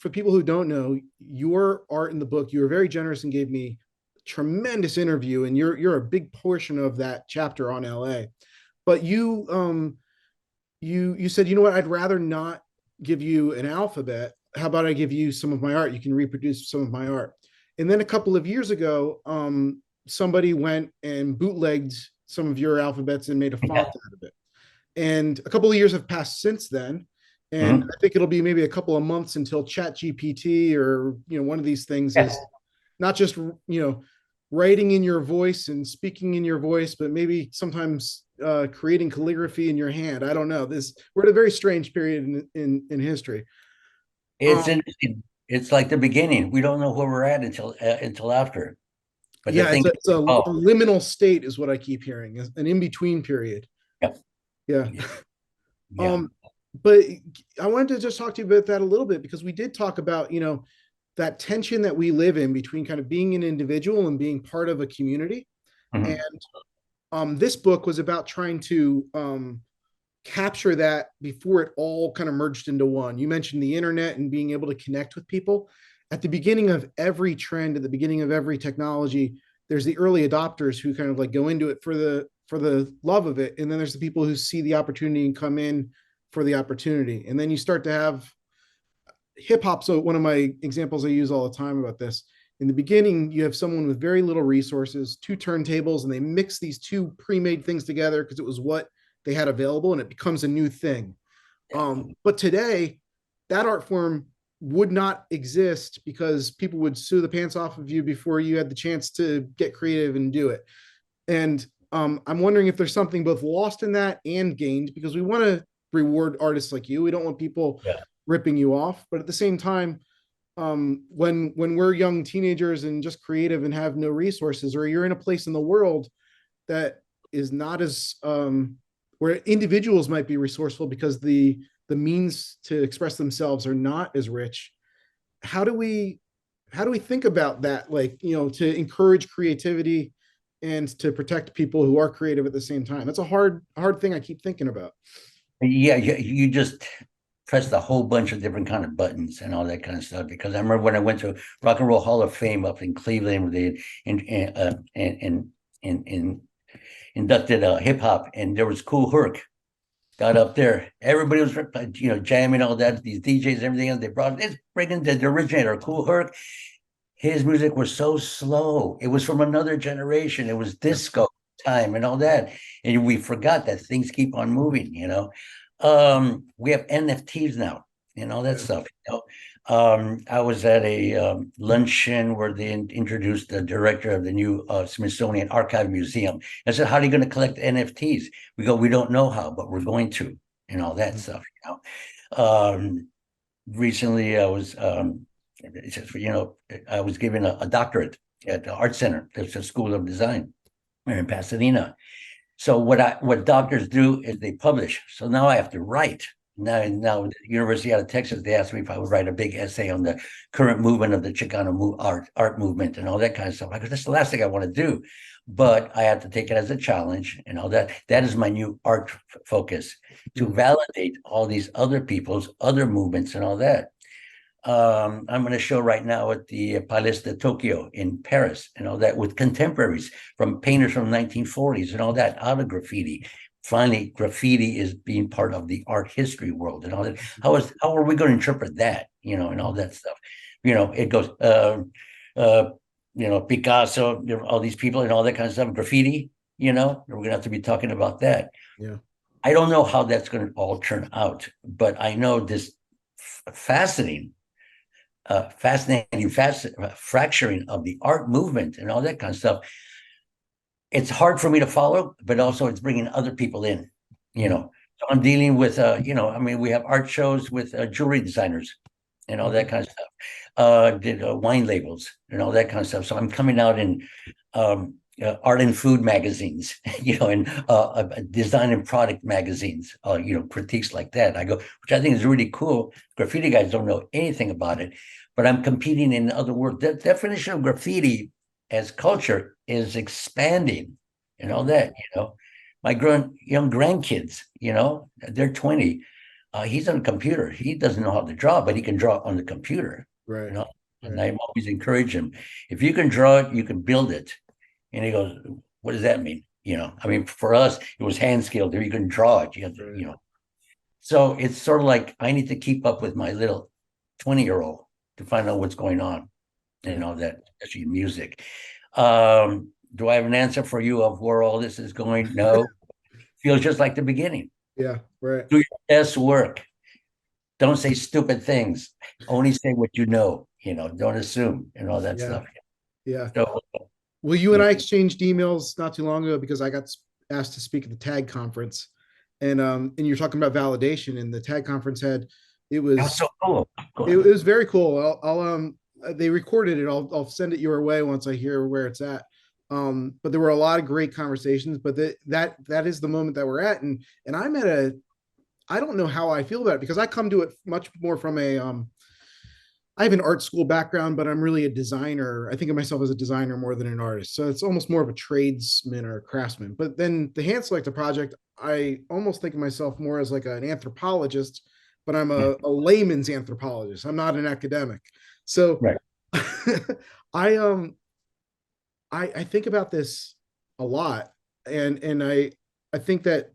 for people who don't know, your art in the book, you were very generous and gave me a tremendous interview, and you're a big portion of that chapter on LA. But you said, you know what, I'd rather not give you an alphabet. How about I give you some of my art? You can reproduce some of my art. And then a couple of years ago, somebody went and bootlegged some of your alphabets and made a font Yeah. out of it. And a couple of years have passed since then. And Mhm. I think it'll be maybe a couple of months until Chat GPT or one of these things Yeah. is not just writing in your voice and speaking in your voice, but maybe sometimes creating calligraphy in your hand. I don't know. We're at a very strange period in history. It's Um, interesting. It's like the beginning. We don't know where we're at until after. But the yeah, thing, it's a oh, liminal state is what I keep hearing, an in between period. yeah, Yeah. yeah, yeah. Um, but I wanted to just talk to you about that a little bit, because we did talk about, that tension that we live in between kind of being an individual and being part of a community. And Mhm. this book was about trying to capture that before it all kind of merged into one. You mentioned the internet and being able to connect with people. At the beginning of every trend, at the beginning of every technology, there's the early adopters who kind of like go into it for the love of it, and then there's the people who see the opportunity and come in for the opportunity. And then you start to have hip hop. So one of my examples I use all the time about this. In the beginning, you have someone with very little resources, two turntables, and they mix these two pre-made things together because it was what they had available, and it becomes a new thing. But today, that art form would not exist because people would sue the pants off of you before you had the chance to get creative and do it. And I'm wondering if there's something both lost in that and gained, because we want to reward artists like you. We don't want people Yeah. ripping you off, but at the same time, when we're young teenagers and just creative and have no resources, or you're in a place in the world that is not as where individuals might be resourceful because the means to express themselves are not as rich. How do we think about that, like, to encourage creativity and to protect people who are creative at the same time? That's a hard thing I keep thinking about. Yeah, you just pressed a whole bunch of different kind of buttons and all that kind of stuff. Because I remember when I went to Rock and Roll Hall of Fame up in Cleveland, where they in inducted hip hop, and there was Cool Herc got up there. Everybody was jamming all that. These DJs, everything else. They brought it's bringing the originator, Cool Herc. His music was so slow. It was from another generation. It was Yeah. disco time and all that. And we forgot that things keep on moving. We have NFTs now and all that Yeah. stuff. I was at a luncheon where they introduced the director of the new Smithsonian Archive Museum. I said, "How are you going to collect NFTs?" We go, "We don't know how, but we're going to," and all that stuff. Recently, I was given a doctorate at the Art Center. There's a School of Design here in Pasadena. So what doctors do is they publish. So now I have to write. Now, the University out of Texas, they asked me if I would write a big essay on the current movement of the Chicano art movement and all that kind of stuff. Because that's the last thing I want to do, but I have to take it as a challenge and all that. That is my new art focus, to validate all these other people's other movements and all that. I'm going to show right now at the Palais de Tokyo in Paris and all that, with contemporaries from painters from 1940s and all that, out of graffiti. Finally, graffiti is being part of the art history world and all that. How are we going to interpret that? And all that stuff. It goes, Picasso, all these people and all that kind of stuff. Graffiti. We're going to have to be talking about that. Yeah. I don't know how that's going to all turn out, but I know this fascinating fracturing of the art movement and all that kind of stuff. It's hard for me to follow, but also it's bringing other people in. So I'm dealing with, we have art shows with jewelry designers and all that kind of stuff. Did wine labels and all that kind of stuff. So I'm coming out in art and food magazines, and design and product magazines, critiques like that. I go, which I think is really cool. Graffiti guys don't know anything about it, but I'm competing in other words. The definition of graffiti as culture is expanding and all that, My young grandkids, they're 20. He's on a computer. He doesn't know how to draw, but he can draw on the computer, Right. And I always encourage him. If you can draw it, you can build it. And he goes, "What does that mean?" For us, it was hand skilled. Or you can draw it. You have to, Right. So it's sort of like I need to keep up with my little 20-year-old to find out what's going on and all that, especially music. Do I have an answer for you of where all this is going? No. Feels just like the beginning. Yeah, right. Do your best work. Don't say stupid things. Only say what you know. Don't assume and all that stuff. Yeah. So, well, you and I exchanged emails not too long ago because I got asked to speak at the TAG conference, and you're talking about validation. And the TAG conference had it was that's so cool. it was very cool. I'll they recorded it. I'll send it your way once I hear where it's at. But there were a lot of great conversations. But that is the moment that we're at, and I'm at a I don't know how I feel about it because I come to it much more from a I have an art school background, but I'm really a designer. I think of myself as a designer more than an artist. So it's almost more of a tradesman or a craftsman. But then the Handselecta project, I almost think of myself more as like an anthropologist, but I'm a layman's anthropologist. I'm not an academic. So Right. I I think about this a lot. And I think that,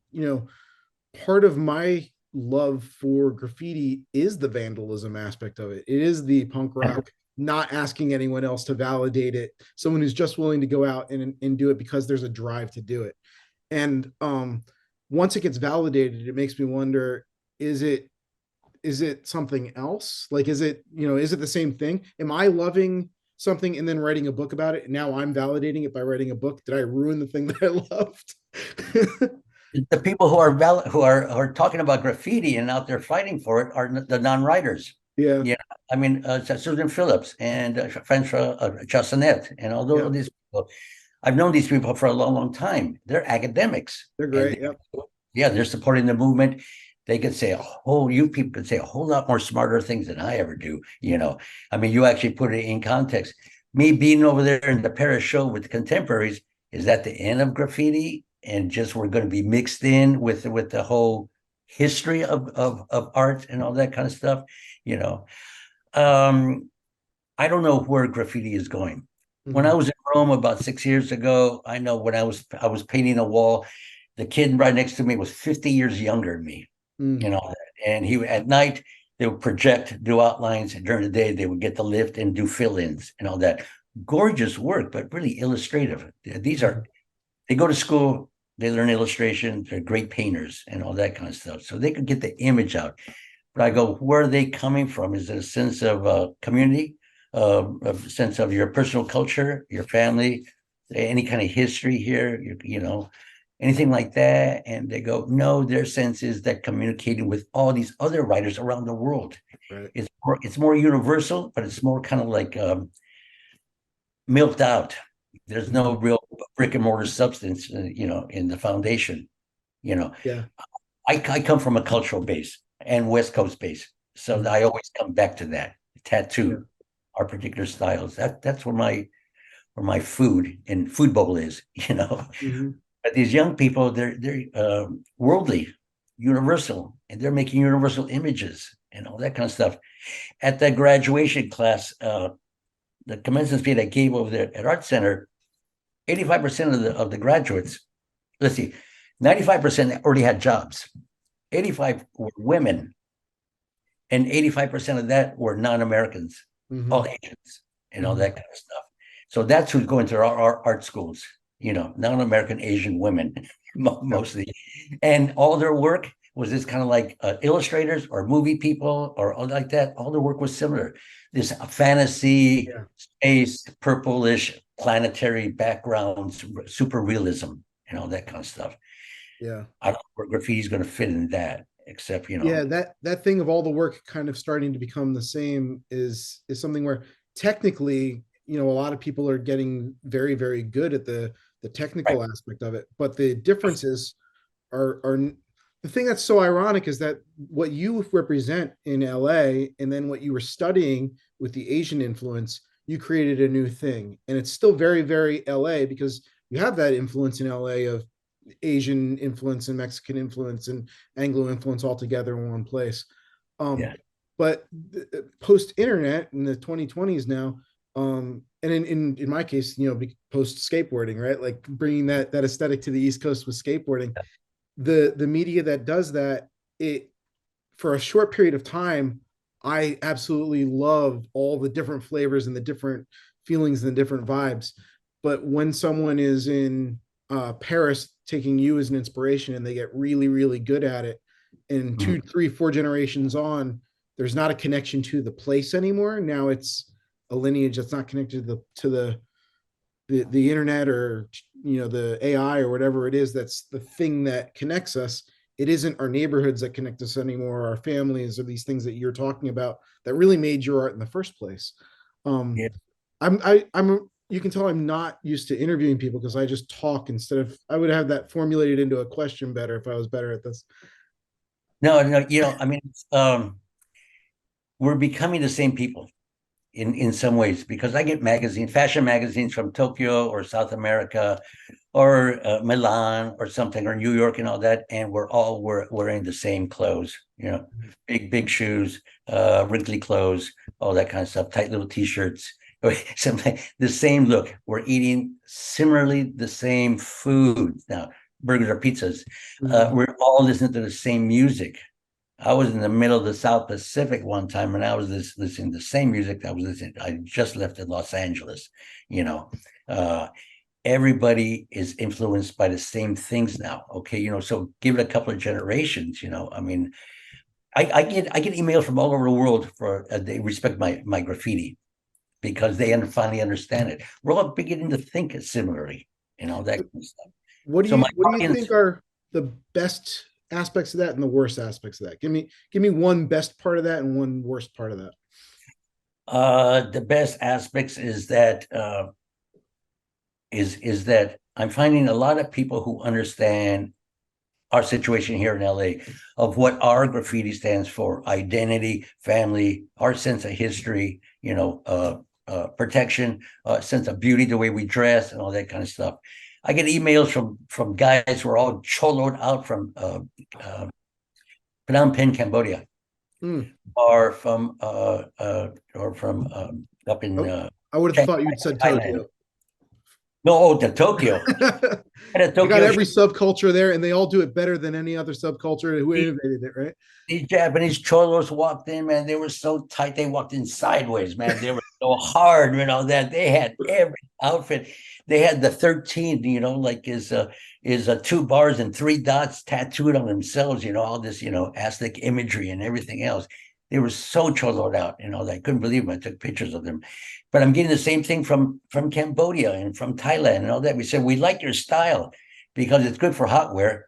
part of my love for graffiti is the vandalism aspect of it. It is the punk rock, not asking anyone else to validate it. Someone who's just willing to go out and do it because there's a drive to do it. And once it gets validated, it makes me wonder: is it something else? Like, is it the same thing? Am I loving something and then writing a book about it? And now I'm validating it by writing a book. Did I ruin the thing that I loved? The people who are talking about graffiti and out there fighting for it are the non-writers. Yeah. Yeah, Susan Phillips and French Chassanet and all those these people. I've known these people for a long, long time. They're academics. They're great. Yep. Yeah, they're supporting the movement. They could say you people could say a whole lot more smarter things than I ever do. You actually put it in context. Me being over there in the Paris show with the contemporaries, is that the end of graffiti? And just we're going to be mixed in with the whole history of art and all that kind of stuff. I don't know where graffiti is going. Mm-hmm. When I was in Rome about 6 years ago, I know when I was painting a wall, the kid right next to me was 50 years younger than me. And he at night they would project, do outlines, and during the day they would get the lift and do fill-ins and all that. Gorgeous work, but really illustrative. These are they go to school, they learn illustration, they're great painters and all that kind of stuff. So they could get the image out. But I go, where are they coming from? Is it a sense of community, a sense of your personal culture, your family, any kind of history here, anything like that? And they go, no, their sense is that communicating with all these other writers around the world. Right. It's more universal, but it's more kind of like milked out. There's no real brick and mortar substance, in the foundation. Yeah. I come from a cultural base and West Coast base, so I always come back to that tattoo, our particular styles. That's where my food and food bowl is, Mm-hmm. But these young people, they're worldly, universal, and they're making universal images and all that kind of stuff. At the graduation class, the commencement speech I gave over there at Art Center, 85% of the graduates, let's see, 95% already had jobs. 85 were women, and 85% of that were non-Americans, all Asians, and all that kind of stuff. So that's who's going to our art schools, non-American Asian women, mostly. And all their work was this kind of like illustrators or movie people or all like that. All their work was similar. This fantasy, space, purplish, planetary backgrounds, super realism, and all that kind of stuff. Yeah. I don't know where graffiti is going to fit in that. except, you Yeah, know, that thing of all the work kind of starting to become the same is something where technically, a lot of people are getting very, very good at the right. technical aspect of it, but the differences are the thing that's so ironic is that what you represent in LA and then what you were studying with the Asian influence, you created a new thing. And it's still very, very LA because you have that influence in LA of Asian influence and Mexican influence and Anglo influence all together in one place. Um, Yeah. but post internet in the 2020s now, and in my case, post skateboarding, right? Like bringing that aesthetic to the East Coast with skateboarding, the media that does that, it for a short period of time, I absolutely love all the different flavors and the different feelings and the different vibes. But when someone is in Paris taking you as an inspiration and they get really, really good at it, and Mhm. 2, 3, 4 generations on, there's not a connection to the place anymore. Now it's a lineage that's not connected to the internet or the AI or whatever it is that's the thing that connects us. It isn't our neighborhoods that connect us anymore, our families, or these things that you're talking about that really made your art in the first place. Um, Yeah. I'm you can tell I'm not used to interviewing people because I just talk instead of I would have that formulated into a question better if I was better at this. No, no, I mean, we're becoming the same people in some ways because I get fashion magazines from Tokyo or South America or Milan or something or New York and all that, and we're all wearing the same clothes, big shoes, wrinkly clothes, all that kind of stuff, tight little t-shirts, something the same look. We're eating similarly the same food now, burgers or pizzas. Mhm. We're all listening to the same music. I was in the middle of the South Pacific one time, and I was listening to the same music I was listening. I just left in Los Angeles, you know. Uh, Everybody is influenced by the same things now. Okay, so give it a couple of generations. I mean, I get emails from all over the world for they respect my graffiti because they finally understand it. We're all beginning to think similarly, that kind of stuff. What do So you my what do you audience, think are the best aspects of that and the worst aspects of that? Give me one best part of that and one worst part of that. the best aspects is that I'm finding a lot of people who understand our situation here in LA of what our graffiti stands for: identity, family, our sense of history, protection, sense of beauty, the way we dress, and all that kind of stuff. I get emails from guys who are all choloed out from Phnom Penh, Cambodia, Hmm. or from up in Oh, I would have Chiang thought Mai, you'd said Thailand. Tokyo. No, oh, to Tokyo. At a They got Tokyo every subculture there, and they all do it better than any other subculture who show. innovated it, right? These Japanese cholos walked in, man. They were so tight. They walked in sideways, man. They were so hard, that they had every outfit. They had the 13, like is 2 bars and 3 dots tattooed on themselves, all this, Aztec imagery and everything else. They were so choloed out, that I couldn't believe them. I took pictures of them. But I'm getting the same thing from Cambodia and from Thailand and all that. We said, we like your style because it's good for hot wear.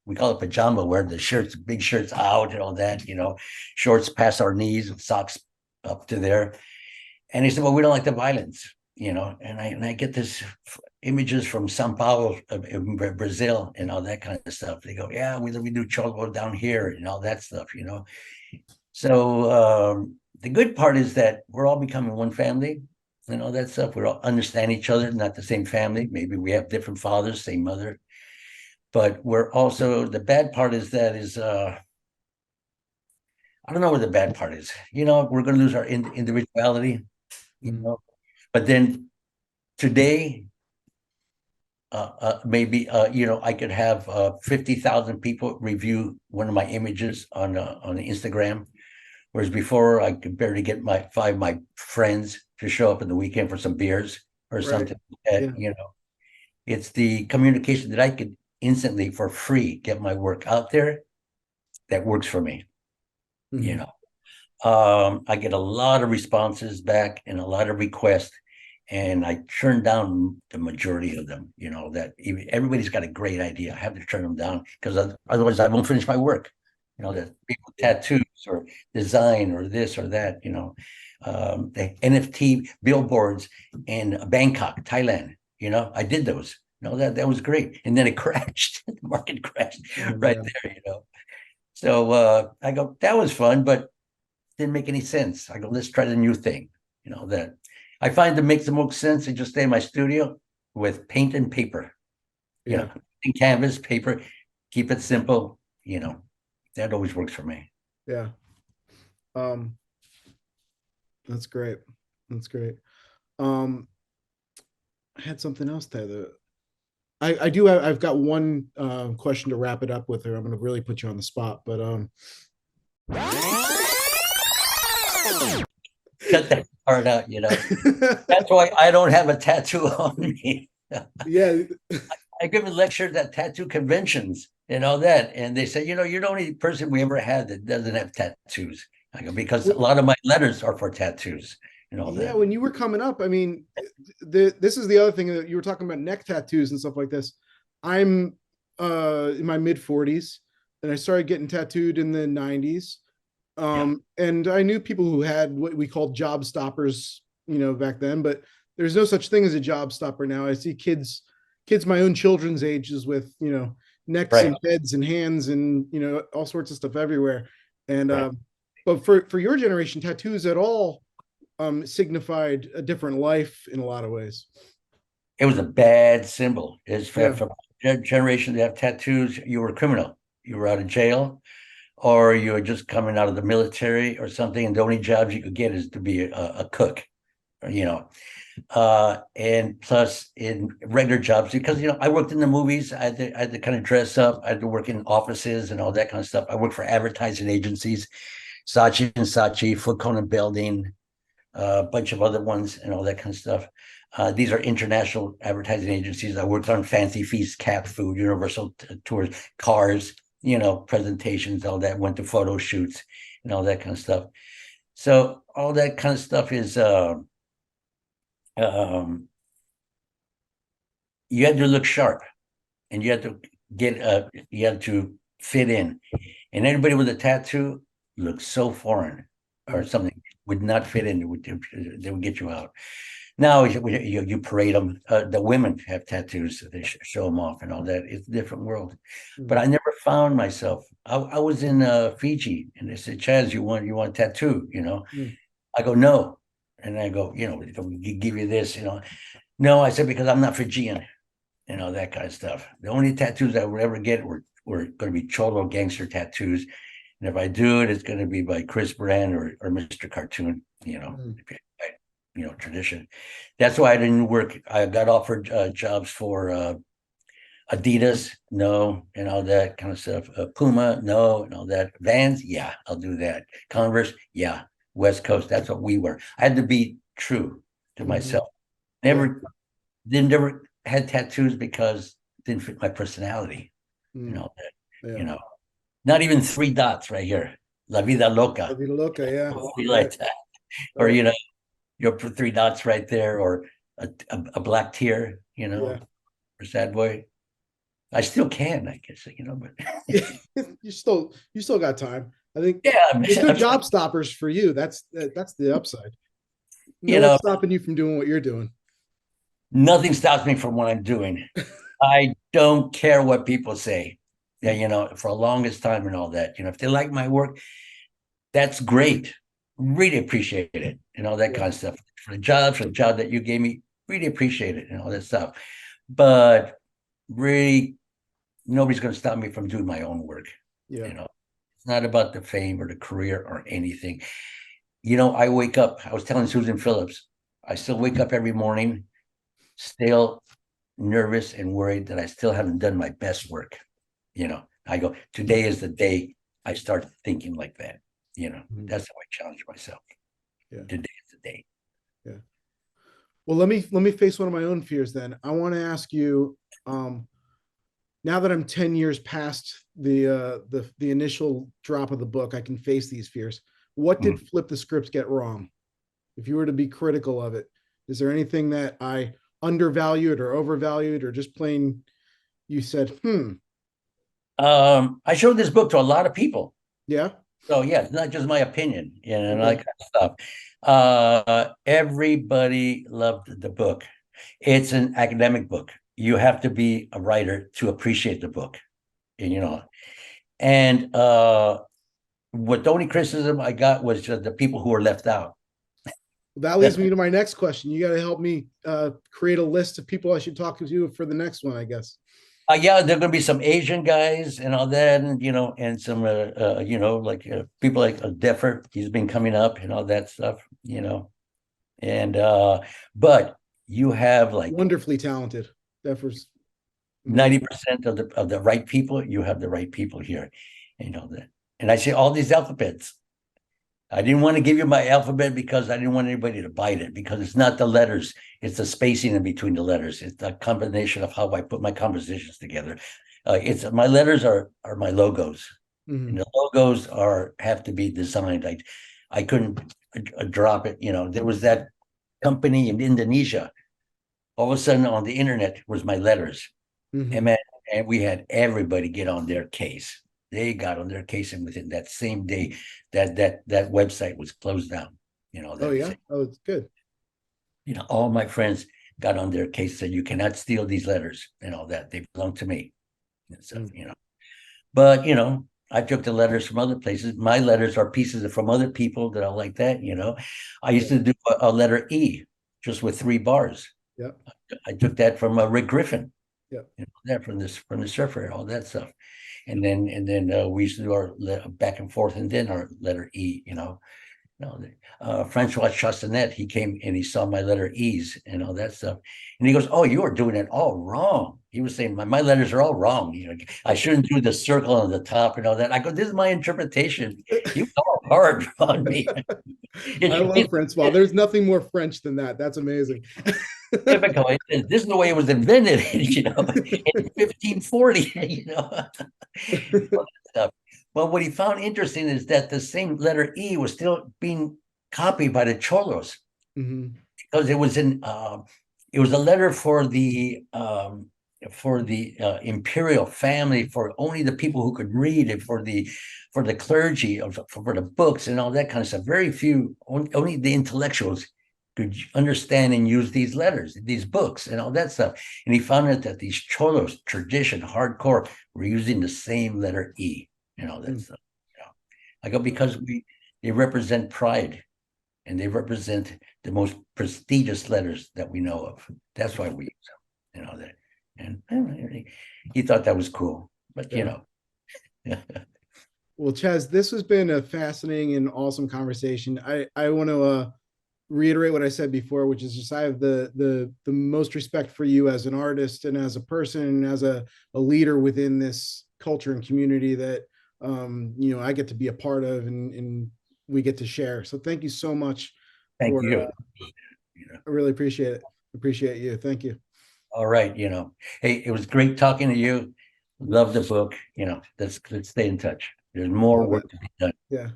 We call it pajama wear, the shirts, big shirts out and all that, shorts past our knees, socks up to there. And he said, well, we don't like the violence, and I get this images from Sao Paulo, in Brazil, and all that kind of stuff. They go, yeah, we do cholo down here and all that stuff. So the good part is that we're all becoming one family and all that stuff. We all understand each other, not the same family. Maybe we have different fathers, same mother, but we're also the bad part is I don't know what the bad part is. We're going to lose our individuality. You Mm. know, but then today, maybe I could have 50,000 people review one of my images on Instagram, whereas before I could barely get my friends to show up in the weekend for some beers or Right. something like that. Yeah. It's the communication that I could instantly for free get my work out there that works for me. You Mhm. know, I get a lot of responses back and a lot of requests, and I turn down the majority of them. That everybody's got a great idea. I have to turn them down because otherwise I won't finish my work. that people tattoos or design or this or that, the NFT billboards in Bangkok, Thailand, I did those. That was great. And then it crashed. The market crashed right there. So I go, that was fun, but didn't make any sense. I go, let's try the new thing. That I find that makes the most sense to just stay in my studio with paint and paper. And canvas, paper, keep it simple, that always works for me. Yeah. That's great. That's great. I had something else there. I've got one question to wrap it up with, or I'm going to really put you on the spot, but cut that part out. That's why I don't have a tattoo on me. Yeah. I give a lecture at tattoo conventions and all that, and they say, you're the only person we ever had that doesn't have tattoos. I go, because a lot of my letters are for tattoos. Yeah, when you were coming up, I mean, this is the other thing that you were talking about, neck tattoos and stuff like this. I'm in my mid 40s, and I started getting tattooed in the 90s. And I knew people who had what we called job stoppers, back then, but there's no such thing as a job stopper now. I see kids my own children's ages with, necks and heads and hands and, all sorts of stuff everywhere. And but for your generation, tattoos at all signified a different life in a lot of ways. It was a bad symbol. It's for generation to have tattoos, you were a criminal. You were out of jail, or you were just coming out of the military or something, and the only jobs you could get is to be a cook, and plus in regular jobs, because I worked in the movies. I had to kind of dress up. I had to work in offices and all that kind of stuff. I worked for advertising agencies, Saatchi and Saatchi, Foot Cone and Belding, a bunch of other ones and all that kind of stuff. These are international advertising agencies. I worked on Fancy Feast, cat food, Universal Tours, cars, presentations, all that. Went to photo shoots and all that kind of stuff. So all that kind of stuff is you had to look sharp, and you had to fit in, and anybody with a tattoo looked so foreign or something, would not fit in. They would get you out. Now you parade them. The women have tattoos, so they show them off and all that. It's a different world. But I never found myself. I was in Fiji, and they said, Chaz, you want a tattoo? I go, no. And I go, we give you this, No, I said, because I'm not Fijian, that kind of stuff. The only tattoos I would ever get were going to be cholo gangster tattoos. And if I do it, it's going to be by Chris Brand or Mr. Cartoon, tradition. That's why I didn't work. I got offered jobs for Adidas, no, and all that kind of stuff. Puma, no, and all that. Vans, yeah, I'll do that. Converse, yeah. West Coast, that's what we were. I had to be true to myself. Never had tattoos because it didn't fit my personality. Not even 3 dots right here. La vida loca. La vida loca, yeah. Like that. Or your 3 dots right there, or a black tear, for sad boy. I still can, I guess, but you still got time. I think there's no job stoppers for you. That's the upside. No one's stopping you from doing what you're doing. Nothing stops me from what I'm doing. I don't care what people say. Yeah, for the longest time and all that. If they like my work, that's great. Really appreciate it and all that kind of stuff. For the job that you gave me, really appreciate it and all that stuff. But really, nobody's going to stop me from doing my own work. It's not about the fame or the career or anything. I wake up. I was telling Susan Phillips, I still wake up every morning, still nervous and worried that I still haven't done my best work. I go, today is the day I start thinking like that. That's how I challenge myself. Today is the day. Yeah. Well, let me face one of my own fears then. I want to ask you, now that I'm 10 years past the initial drop of the book, I can face these fears. What did Flip the Script get wrong? If you were to be critical of it, is there anything that I undervalued or overvalued, or just plain you said, I showed this book to a lot of people, Yeah. So yeah, it's not just my opinion, and all that Okay. kind of stuff. Everybody loved the book. It's an academic book. You have to be a writer to appreciate the book, you know. And what the only criticism I got was just the people who were left out. That leads That's me to my next question. You got to help me create a list of people I should talk to for the next one, I guess. yeah, there are going to be some Asian guys and all that, and and some like people like Deffer. He's been coming up and all that stuff, and but you have like Wonderfully talented. That was amazing. 90% of the right people. You have the right people here, that. And I say all these alphabets. I didn't want to give you my alphabet because I didn't want anybody to bite it, because it's not the letters, it's the spacing in between the letters. It's the combination of how I put my compositions together. It's my letters are my logos, and Mhm. the logos have to be designed. I couldn't drop it. There was that company in Indonesia. All of a sudden, on the internet was my letters, and Mhm. man, and we had everybody get on their case. They got on their case, and within that same day, that website was closed down. Oh yeah. Oh, it's good. All my friends got on their case, said you cannot steal these letters and all that. They belong to me and stuff. Mm. But I took the letters from other places. My letters are pieces from other people that are like that. I used Yeah. to do a letter E just with 3 bars. Yep. I took that from Rick Griffin. Yep. That from the surfer, all that stuff. And then we used to do our back and forth, and then our letter E. Francois Chastanet, he came and he saw my letter E's and all that stuff. And he goes, "Oh, you are doing it all wrong." He was saying, my letters are all wrong. I shouldn't do the circle on the top and all that. I go, "This is my interpretation." He was all hard on me. I It's, love it's, Francois. it's There's nothing more French than that. That's amazing. typical. This is the way it was invented, in 1540, stuff. Well, what he found interesting is that the same letter E was still being copied by the Cholos, Mhm. because it was a letter for the imperial family, for only the people who could read it, for the clergy, for the books and all that kind of stuff. Very few, only the intellectuals could understand and use these letters, these books and all that stuff. And he found out that these Cholos, tradition, hardcore, were using the same letter E and all that Mm. stuff. I go, because they represent pride, and they represent the most prestigious letters that we know of. That's why we use them, that. And he thought that was cool, but Yeah. yeah. Well, Chaz, this has been a fascinating and awesome conversation. I want to reiterate what I said before, which is just I have the most respect for you as an artist and as a person and as a leader within this culture and community that I get to be a part of and we get to share. So thank you so much Thank for you. I really appreciate it. Appreciate you. Thank you. All right. Hey, it was great talking to you. Love the book. Let's stay in touch. There's more Love it. work to be done. Yeah.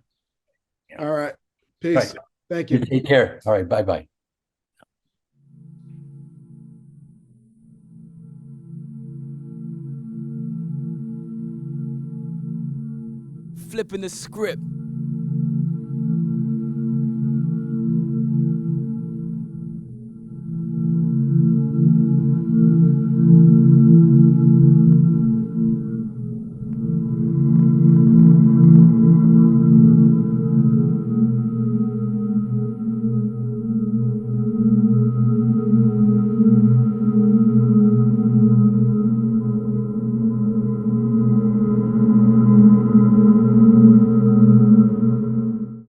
you know. All right. All Peace. right. Thank You you. take care. All right. Bye-bye. Flipping the script.